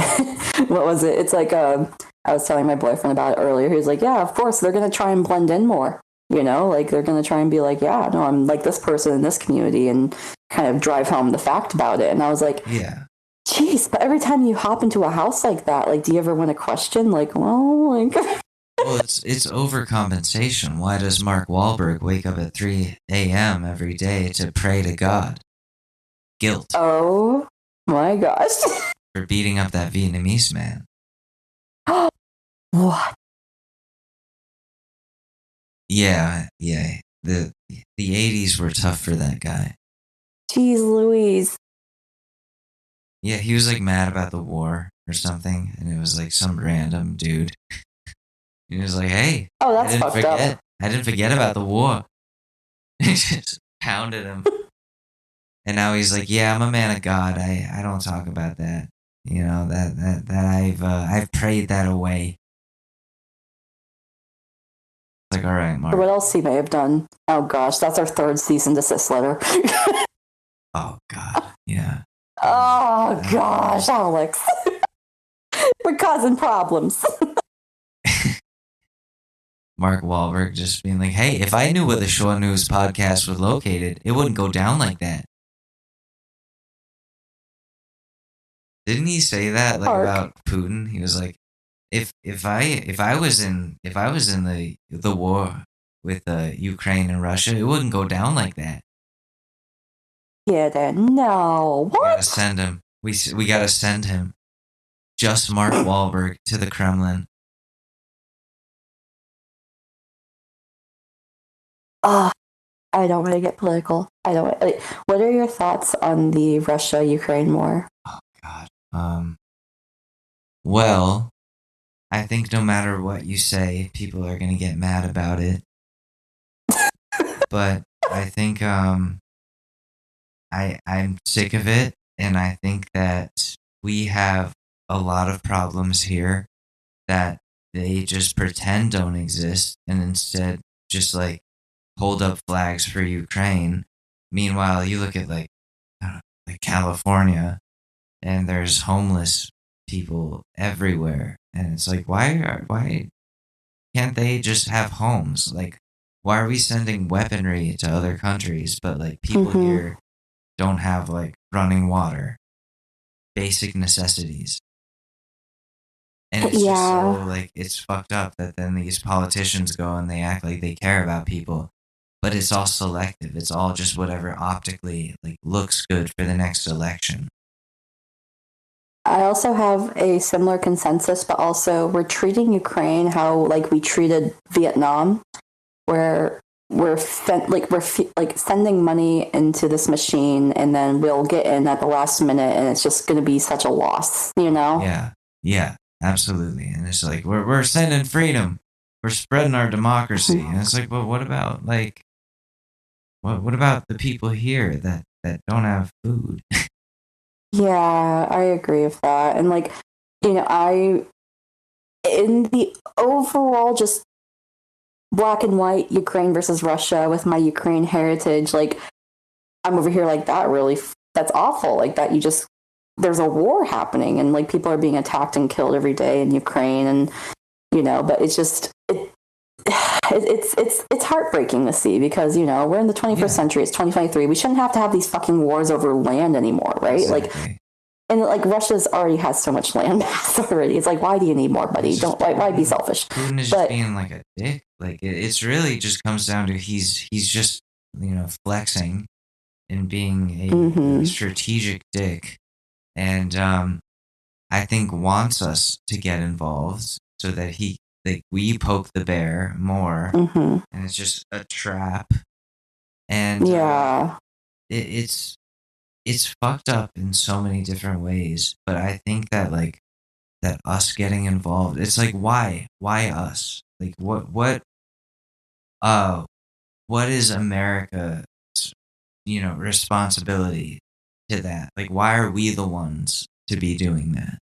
what was it? It's like, I was telling my boyfriend about it earlier. He was like, yeah, of course, they're going to try and blend in more, you know, like they're going to try and be like, yeah, no, I'm like this person in this community and kind of drive home the fact about it. And I was like, yeah. Jeez, but every time you hop into a house like that, like, do you ever want to question, like, well, like... Well, it's overcompensation. Why does Mark Wahlberg wake up at 3 a.m. every day to pray to God? Guilt. Oh, my gosh. For beating up that Vietnamese man. What? Yeah. The 80s were tough for that guy. Jeez Louise. Yeah, he was like mad about the war or something, and it was like some random dude. He was like, "Hey, oh, that's fucked up. I didn't forget about the war." He just pounded him, and now he's like, "Yeah, I'm a man of God. I don't talk about that. You know that I've prayed that away." It's like, all right, Mark. Or what else he may have done? Oh gosh, that's our third cease and desist letter. Oh God, yeah. Oh gosh, Alex. We're causing problems. Mark Wahlberg just being like, hey, if I knew where the Shore News podcast was located, it wouldn't go down like that. Didn't he say that like about Putin? He was like, if I was in the war with Ukraine and Russia, it wouldn't go down like that. Yeah, then no. What? We gotta send him. We gotta send him. Just Mark Wahlberg to the Kremlin. I don't want to get political. I don't. Like, what are your thoughts on the Russia-Ukraine war? Oh God. Well, I think no matter what you say, people are gonna get mad about it. But I think I'm sick of it, and I think that we have a lot of problems here that they just pretend don't exist, and instead just like hold up flags for Ukraine. Meanwhile, you look at like I don't know, like California, and there's homeless people everywhere, and it's like why can't they just have homes? Like, why are we sending weaponry to other countries, but like people here don't have like running water, basic necessities? And it's just so like it's fucked up that then these politicians go and they act like they care about people, but it's all selective. It's all just whatever optically like looks good for the next election. I also have a similar consensus, but also we're treating Ukraine how like we treated Vietnam, where we're sending money into this machine, and then we'll get in at the last minute, and it's just going to be such a loss, you know? Yeah, absolutely. And it's like we're sending freedom, we're spreading our democracy, and it's like, well, what about like what about the people here that don't have food? Yeah, I agree with that. And like, you know, in the overall just black and white Ukraine versus Russia with my Ukraine heritage, like I'm over here like that's awful. Like that there's a war happening and like people are being attacked and killed every day in Ukraine, and you know, but it's just it's heartbreaking to see because, you know, we're in the 21st century. It's 2023. We shouldn't have to have these fucking wars over land anymore, right? Exactly. Like, and like Russia's already has so much land mass already. It's like, why do you need more, buddy? Why be selfish? Putin is just being like a dick. Like it's really just comes down to he's just, you know, flexing and being a strategic dick, and I think wants us to get involved so that we poke the bear more, and it's just a trap. And it's fucked up in so many different ways. But I think that like that us getting involved, it's like why us? Like what is America's, you know, responsibility to that? Like why are we the ones to be doing that?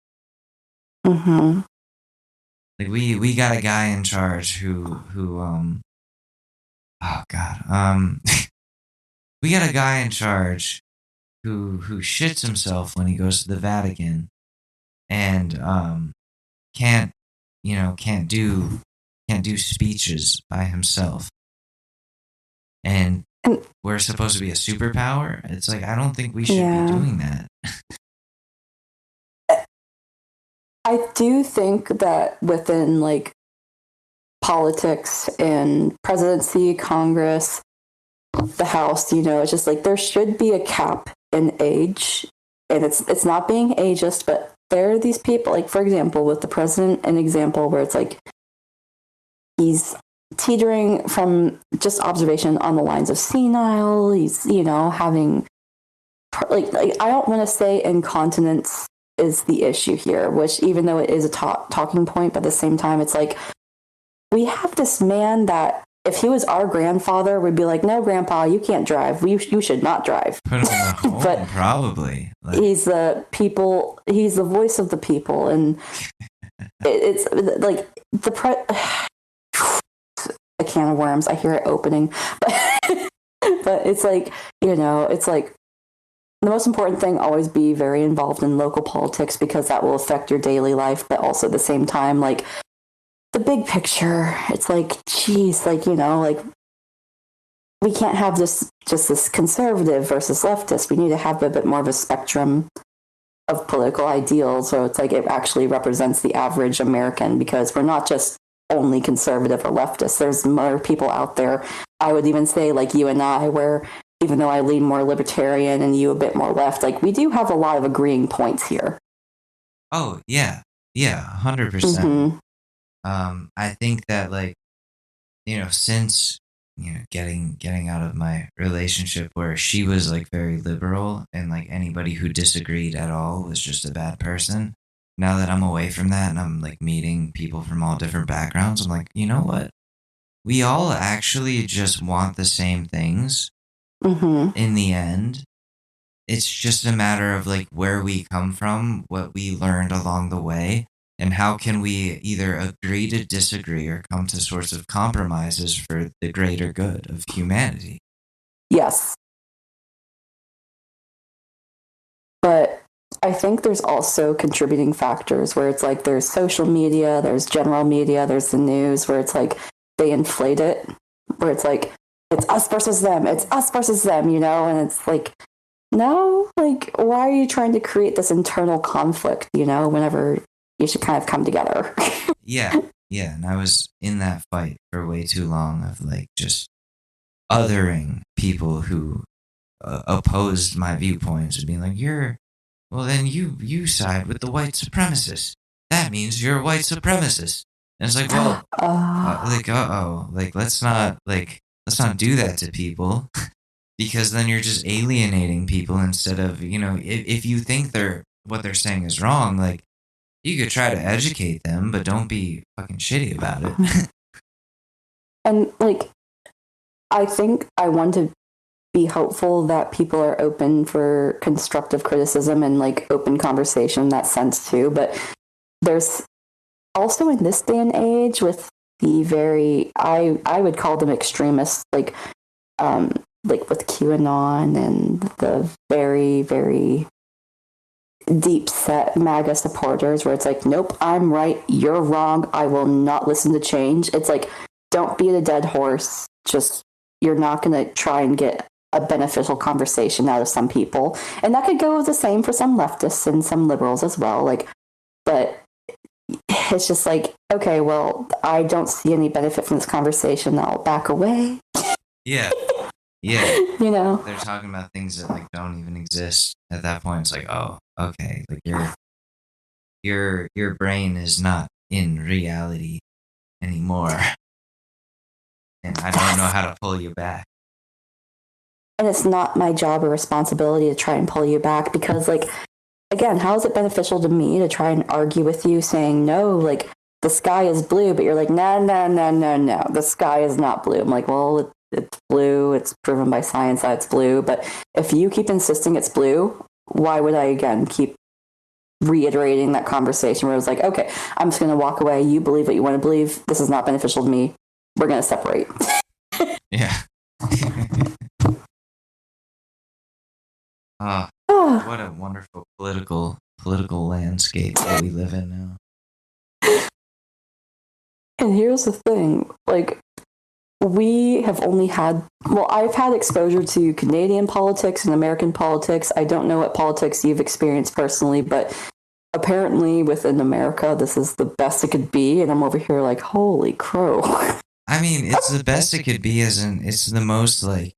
Like we got a guy in charge who oh god, we got a guy in charge who shits himself when he goes to the Vatican, and can't do speeches by himself, and we're supposed to be a superpower. It's like I don't think we should be doing that. I do think that within like politics and presidency, Congress, the House, you know, it's just like there should be a cap in age, and it's not being ageist, but there are these people, like for example, with the president, an example where it's like he's teetering from just observation on the lines of senile. He's, you know, having like I don't want to say incontinence is the issue here, which even though it is a talking point, but at the same time, it's like we have this man that if he was our grandfather, we'd be like, no, grandpa, you can't drive. You should not drive. Put him in a home, but probably. Like, he's the people. He's the voice of the people, and it's like a can of worms. I hear it opening, but it's like, you know, it's like the most important thing, always be very involved in local politics because that will affect your daily life, but also at the same time, like the big picture, it's like, geez, like, you know, like we can't have this conservative versus leftist. We need to have a bit more of a spectrum of political ideals. So it's like it actually represents the average American, because we're not just only conservative or leftist. There's more people out there. I would even say like you and I, where even though I lean more libertarian and you a bit more left, like we do have a lot of agreeing points here. Oh yeah, 100%. I think that like, since getting out of my relationship where she was like very liberal and like anybody who disagreed at all was just a bad person. Now that I'm away from that and I'm like meeting people from all different backgrounds, I'm like, you know what? We all actually just want the same things in the end. It's just a matter of like where we come from, what we learned along the way, and how can we either agree to disagree or come to sorts of compromises for the greater good of humanity. Yes. But I think there's also contributing factors where it's like there's social media, there's general media, there's the news, where it's like they inflate it, where it's like it's us versus them, and it's like, no, like why are you trying to create this internal conflict, whenever you should kind of come together? Yeah, and I was in that fight for way too long of like just othering people who opposed my viewpoints and being like, then you side with the white supremacists. That means you're a white supremacist. And it's like, well, let's not do that to people, because then you're just alienating people instead of, if you think what they're saying is wrong, like you could try to educate them, but don't be fucking shitty about it. And like, I think I want to be hopeful that people are open for constructive criticism and like open conversation in that sense too. But there's also in this day and age with the very, I would call them extremists, like with QAnon and the very, very deep set MAGA supporters, where it's like, nope, I'm right, you're wrong, I will not listen to change. It's like, don't beat a dead horse. Just, you're not going to try and get a beneficial conversation out of some people. And that could go the same for some leftists and some liberals as well. Like, but it's just like, okay, well, I don't see any benefit from this conversation. I'll back away. Yeah. They're talking about things that like don't even exist at that point. It's like, oh, okay, like your brain is not in reality anymore, and I don't know how to pull you back. And it's not my job or responsibility to try and pull you back, because like, again, how is it beneficial to me to try and argue with you saying, no, like the sky is blue, but you're like, no, the sky is not blue. I'm like, well, it's blue. It's proven by science that it's blue. But if you keep insisting it's blue, why would I again keep reiterating that conversation where it was like, okay, I'm just going to walk away. You believe what you want to believe. This is not beneficial to me. We're going to separate. Yeah. What a wonderful political landscape that we live in now. And here's the thing, like, we have only had, I've had exposure to Canadian politics and American politics. I don't know what politics you've experienced personally, but apparently within America, this is the best it could be. And I'm over here like, holy crow. I mean, it's the best it could be, as in it's the most like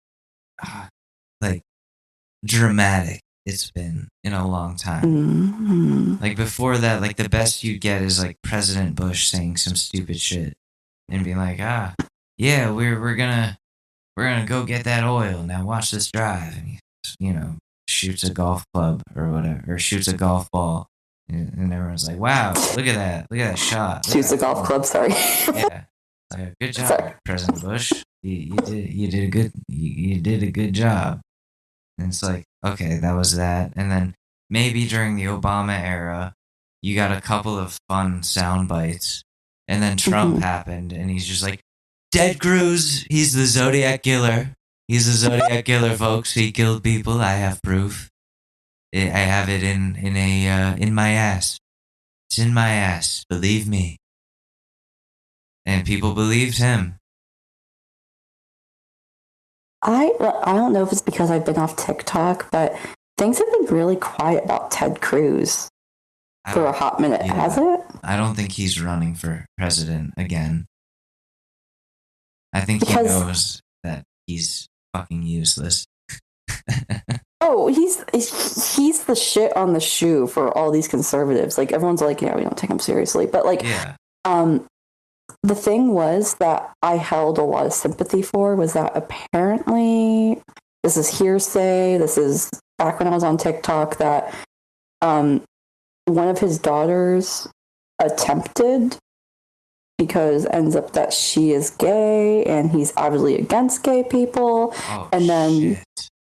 dramatic it's been in a long time. Mm-hmm. Like before that, like the best you'd get is like President Bush saying some stupid shit and being like, yeah, we're gonna go get that oil. Now watch this drive. And he, shoots a golf club or whatever, or shoots a golf ball, and everyone's like, wow, look at that shot. Shoots a golf club. Sorry. Yeah. Like, good job, sorry. President Bush. You did a good job. And it's like, okay, that was that. And then maybe during the Obama era, you got a couple of fun sound bites. And then Trump happened, and he's just like, Ted Cruz, he's the Zodiac Killer. He's the Zodiac Killer, folks. He killed people. I have proof. I have it in my ass. It's in my ass. Believe me. And people believed him. I don't know if it's because I've been off TikTok, but things have been really quiet about Ted Cruz for a hot minute, has it? I don't think he's running for president again. I think he knows that he's fucking useless. Oh, he's the shit on the shoe for all these conservatives. Like, everyone's like, yeah, we don't take him seriously. But, like, the thing was that I held a lot of sympathy for was that apparently, this is hearsay, this is back when I was on TikTok, that one of his daughters attempted, because ends up that she is gay and he's obviously against gay people. And then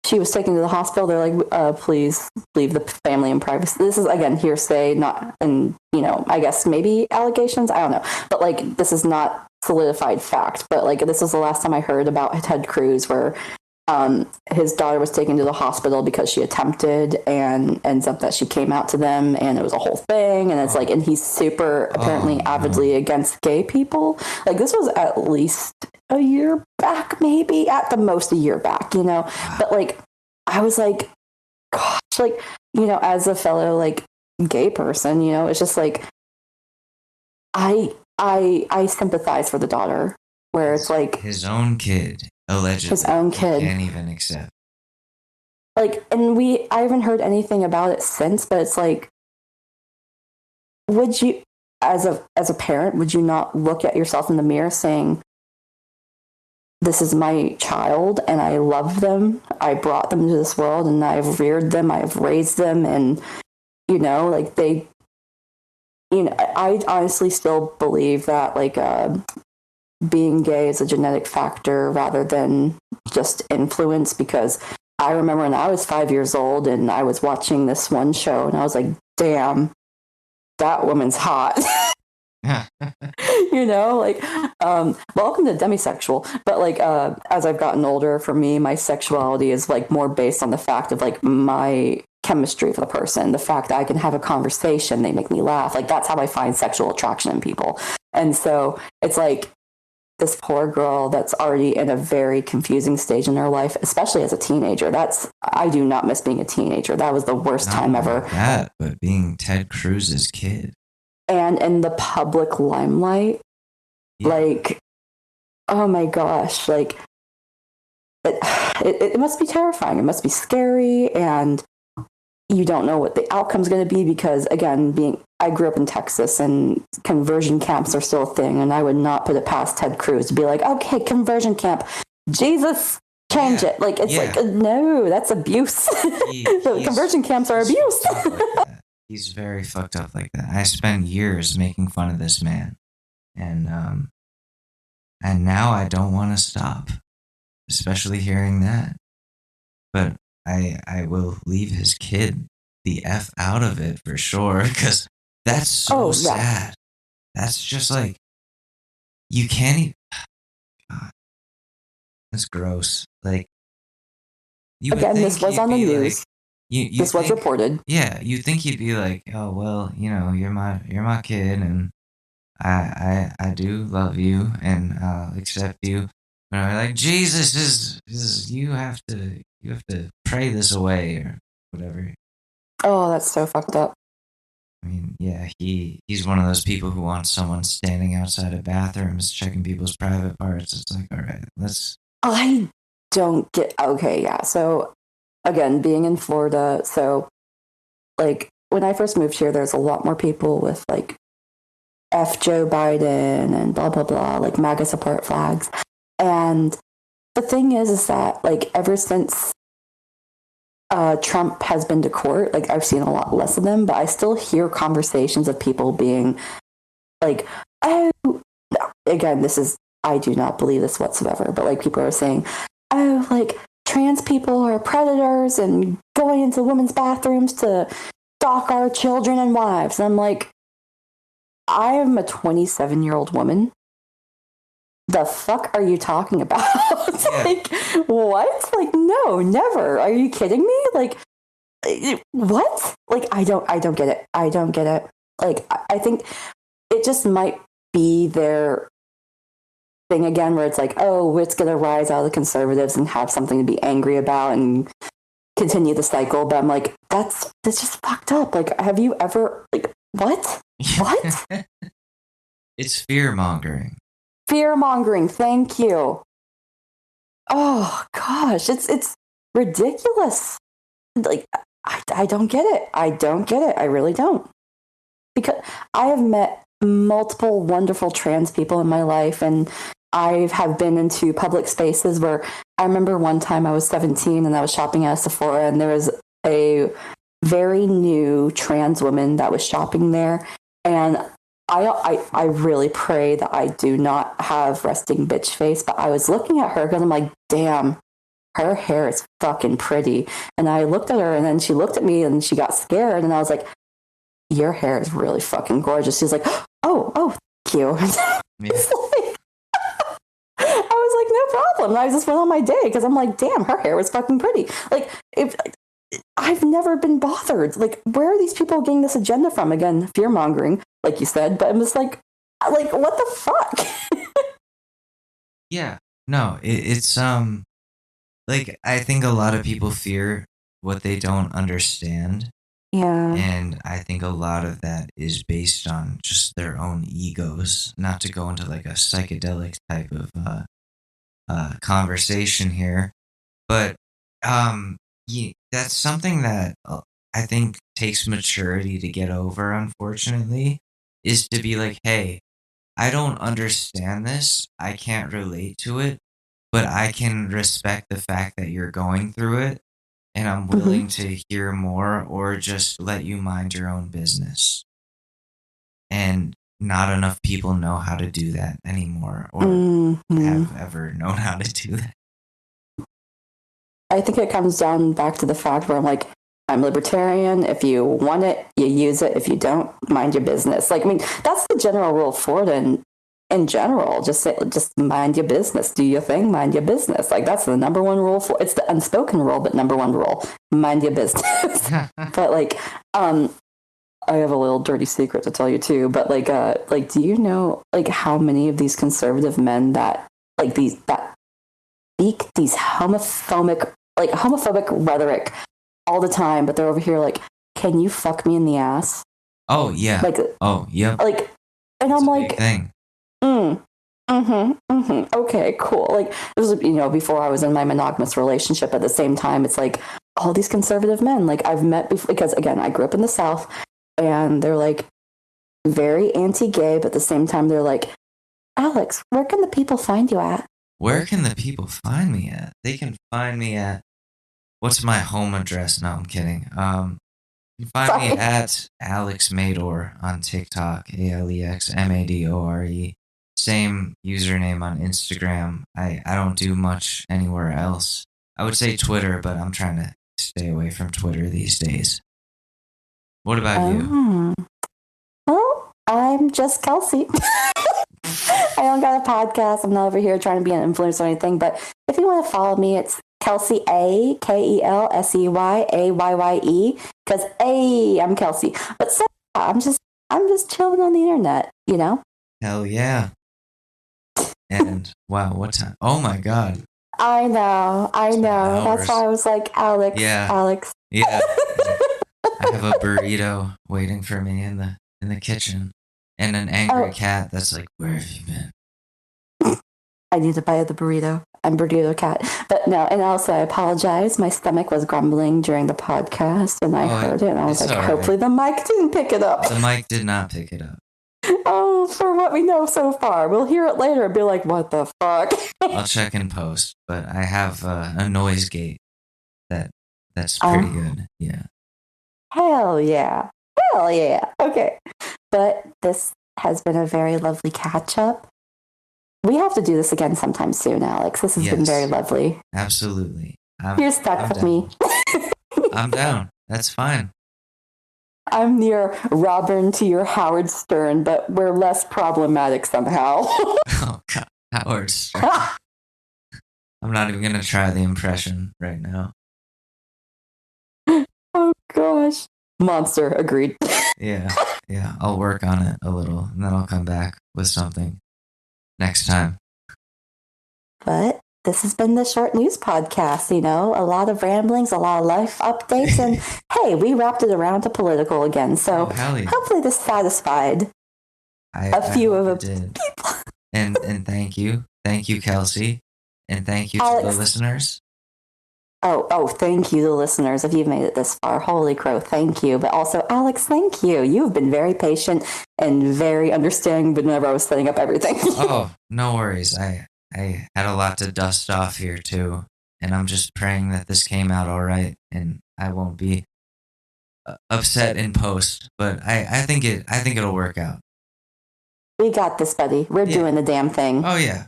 she was taken to the hospital. They're like, please leave the family in privacy. This is, again, hearsay, not, and, you know, I guess maybe allegations. I don't know. But, like, this is not solidified fact. But, like, this was the last time I heard about Ted Cruz, where his daughter was taken to the hospital because she attempted, and ends up that she came out to them and it was a whole thing. And it's like, and he's super apparently avidly against gay people. Like, this was at least a year back, maybe at the most a year back, you know. But, like, I was like, gosh, like, you know, as a fellow, like, gay person, you know, it's just like, I sympathize for the daughter, where it's like his own kid. Allegedly, his own kid can't even accept. Like, and I haven't heard anything about it since, but it's like, would you, as a parent, would you not look at yourself in the mirror saying, this is my child and I love them, I brought them to this world and I've reared them, I've raised them, and, you know, like, they, you know, I honestly still believe that, like, being gay is a genetic factor rather than just influence, because I remember when I was 5 years old and I was watching this one show and I was like, damn, that woman's hot. You know, like, welcome to demisexual. But, like, as I've gotten older, for me, my sexuality is, like, more based on the fact of, like, my chemistry for the person, the fact that I can have a conversation, they make me laugh. Like, that's how I find sexual attraction in people. And so it's like, this poor girl that's already in a very confusing stage in her life, especially as a teenager. I do not miss being a teenager. That was the worst time ever. But being Ted Cruz's kid. And in the public limelight, like, oh my gosh, like, it must be terrifying. It must be scary, and you don't know what the outcome's going to be, because, again, I grew up in Texas and conversion camps are still a thing, and I would not put it past Ted Cruz to be like, okay, conversion camp, Jesus, change it. Like, it's like, no, that's abuse. Conversion camps are abuse. He's very fucked up like that. I spent years making fun of this man, and now I don't want to stop, especially hearing that. But I will leave his kid the F out of it for sure, because that's so sad. That's just like, you can't even, God, that's gross. Like, again, this was on the news. Like, this was reported. Yeah, you think he'd be like, oh, well, you know, you're my kid, and I do love you, and I'll accept you. But I'm like, Jesus is you have to pray this away or whatever. Oh, that's so fucked up. I mean, yeah, he's one of those people who wants someone standing outside of bathrooms checking people's private parts. It's like, all right, let's. I don't get. Okay, yeah. So, again, being in Florida, so, like, when I first moved here, there's a lot more people with, like, F Joe Biden and blah blah blah, like MAGA support flags. And the thing is that, like, ever since Trump has been to court, like, I've seen a lot less of them, but I still hear conversations of people being like, oh, no. Again, I do not believe this whatsoever, but, like, people are saying, oh, like, trans people are predators and going into women's bathrooms to stalk our children and wives. And I'm like, I am a 27-year-old woman. The fuck are you talking about? Like, what? Like, no, never. Are you kidding me? Like, what? Like, I don't get it. I don't get it. Like, I think it just might be their thing again, where it's like, oh, it's going to rise out of the conservatives and have something to be angry about and continue the cycle. But I'm like, that's just fucked up. Like, have you ever, like, what? What? It's fear mongering. Fear mongering. Thank you. Oh gosh, it's ridiculous. Like, I don't get it. I don't get it. I really don't. Because I have met multiple wonderful trans people in my life, and I have been into public spaces where I remember one time I was 17 and I was shopping at Sephora, and there was a very new trans woman that was shopping there. And I really pray that I do not have resting bitch face, but I was looking at her because I'm like, damn, her hair is fucking pretty. And I looked at her, and then she looked at me and she got scared, and I was like, your hair is really fucking gorgeous. She's like, oh, thank you. Yeah. I was like, no problem. I just went on my day because I'm like, damn, her hair was fucking pretty. Like, I've never been bothered. Like, where are these people getting this agenda from? Again, fear mongering, like you said. But I'm just like, what the fuck? Yeah, no, it's like, I think a lot of people fear what they don't understand. Yeah. And I think a lot of that is based on just their own egos, not to go into like a psychedelic type of conversation here. But that's something that I think takes maturity to get over, unfortunately, is to be like, hey, I don't understand this. I can't relate to it, but I can respect the fact that you're going through it. And I'm willing to hear more, or just let you mind your own business. And not enough people know how to do that anymore, or have ever known how to do that. I think it comes down back to the fact where I'm like, I'm libertarian. If you want it, you use it. If you don't, mind your business. Like, I mean, that's the general rule of Florida in general. Just mind your business. Do your thing, mind your business. Like, that's the number one rule. It's the unspoken rule, but number one rule, mind your business. But like, I have a little dirty secret to tell you too. But like, do you know like how many of these conservative men that speak these homophobic rhetoric all the time, but they're over here like, can you fuck me in the ass? Oh yeah. Like, oh yeah. Like, and That's I'm a like, big thing. Okay, cool. Like, it was, before I was in my monogamous relationship. At the same time, it's like all these conservative men, like I've met before, because again, I grew up in the South, and they're like very anti-gay, but at the same time, they're like, Alex, where can the people find you at? Where can the people find me at? They can find me at, what's my home address? No, I'm kidding. You can find me at Alex Mador on TikTok, AlexMadore. Same username on Instagram. I don't do much anywhere else. I would say Twitter, but I'm trying to stay away from Twitter these days. What about you? Well, I'm just Kelsey. I don't got a podcast. I'm not over here trying to be an influencer or anything. But if you want to follow me, it's Kelsey A, KelseyAYYE. Because I'm Kelsey. But so I'm just chilling on the internet, Hell yeah. And wow, what time? Oh my god. I know. That's why I was like, Alex. Yeah. Alex. Yeah. I have a burrito waiting for me in the kitchen, and an angry cat that's like, where have you been? I need to buy the burrito. I'm burrito cat. But no, and also I apologize. My stomach was grumbling during the podcast, and I heard it, and I was like, hopefully the mic didn't pick it up. The mic did not pick it up. Oh, for what we know so far. We'll hear it later and be like, what the fuck? I'll check in post, but I have a noise gate that's pretty good. Yeah. Hell yeah. Okay. But this has been a very lovely catch up. We have to do this again sometime soon, Alex. This has been very lovely. Absolutely. You're stuck with me. I'm down. That's fine. I'm near Robin to your Howard Stern, but we're less problematic somehow. Oh, God. Howard Stern. I'm not even going to try the impression right now. Oh, gosh. Monster. Agreed. Yeah. I'll work on it a little, and then I'll come back with something next time. But this has been the short news podcast. You know, a lot of ramblings, a lot of life updates, and hey, we wrapped it around to political again. So hopefully this satisfied a few of the people. And thank you, Kelsey, and thank you to the listeners. Oh, thank you, the listeners. If you've made it this far, holy crow, thank you. But also, Alex, thank you. You've been very patient and very understanding whenever I was setting up everything. Oh, no worries. I had a lot to dust off here too, and I'm just praying that this came out all right, and I won't be upset in post. But I think it'll work out. We got this, buddy. We're doing the damn thing. Oh yeah,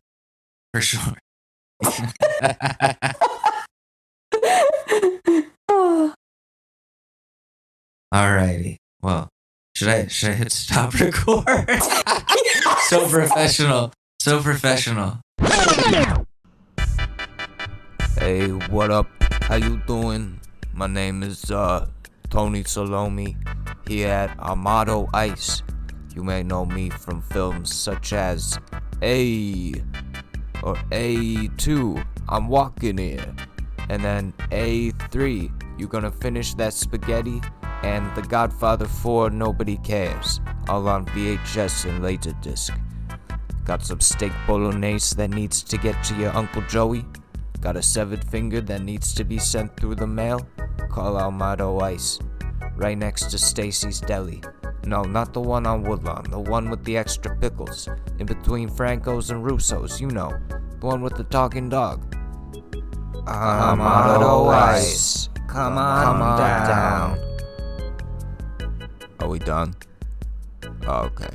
for sure. Alrighty. Well, should I hit stop record? So professional. Hey, what up? How you doing? My name is Tony Salome here at Armado Ice. You may know me from films such as A or A2, I'm walking here. And then A3, you gonna finish that spaghetti? And The Godfather 4, Nobody Cares, all on VHS and Laserdisc. Got some steak bolognese that needs to get to your Uncle Joey? Got a severed finger that needs to be sent through the mail? Call Armado Ice, right next to Stacy's Deli. No, not the one on Woodlawn, the one with the extra pickles, in between Franco's and Russo's, you know, the one with the talking dog. Armado Ice, come on down. Are we done? Oh, okay.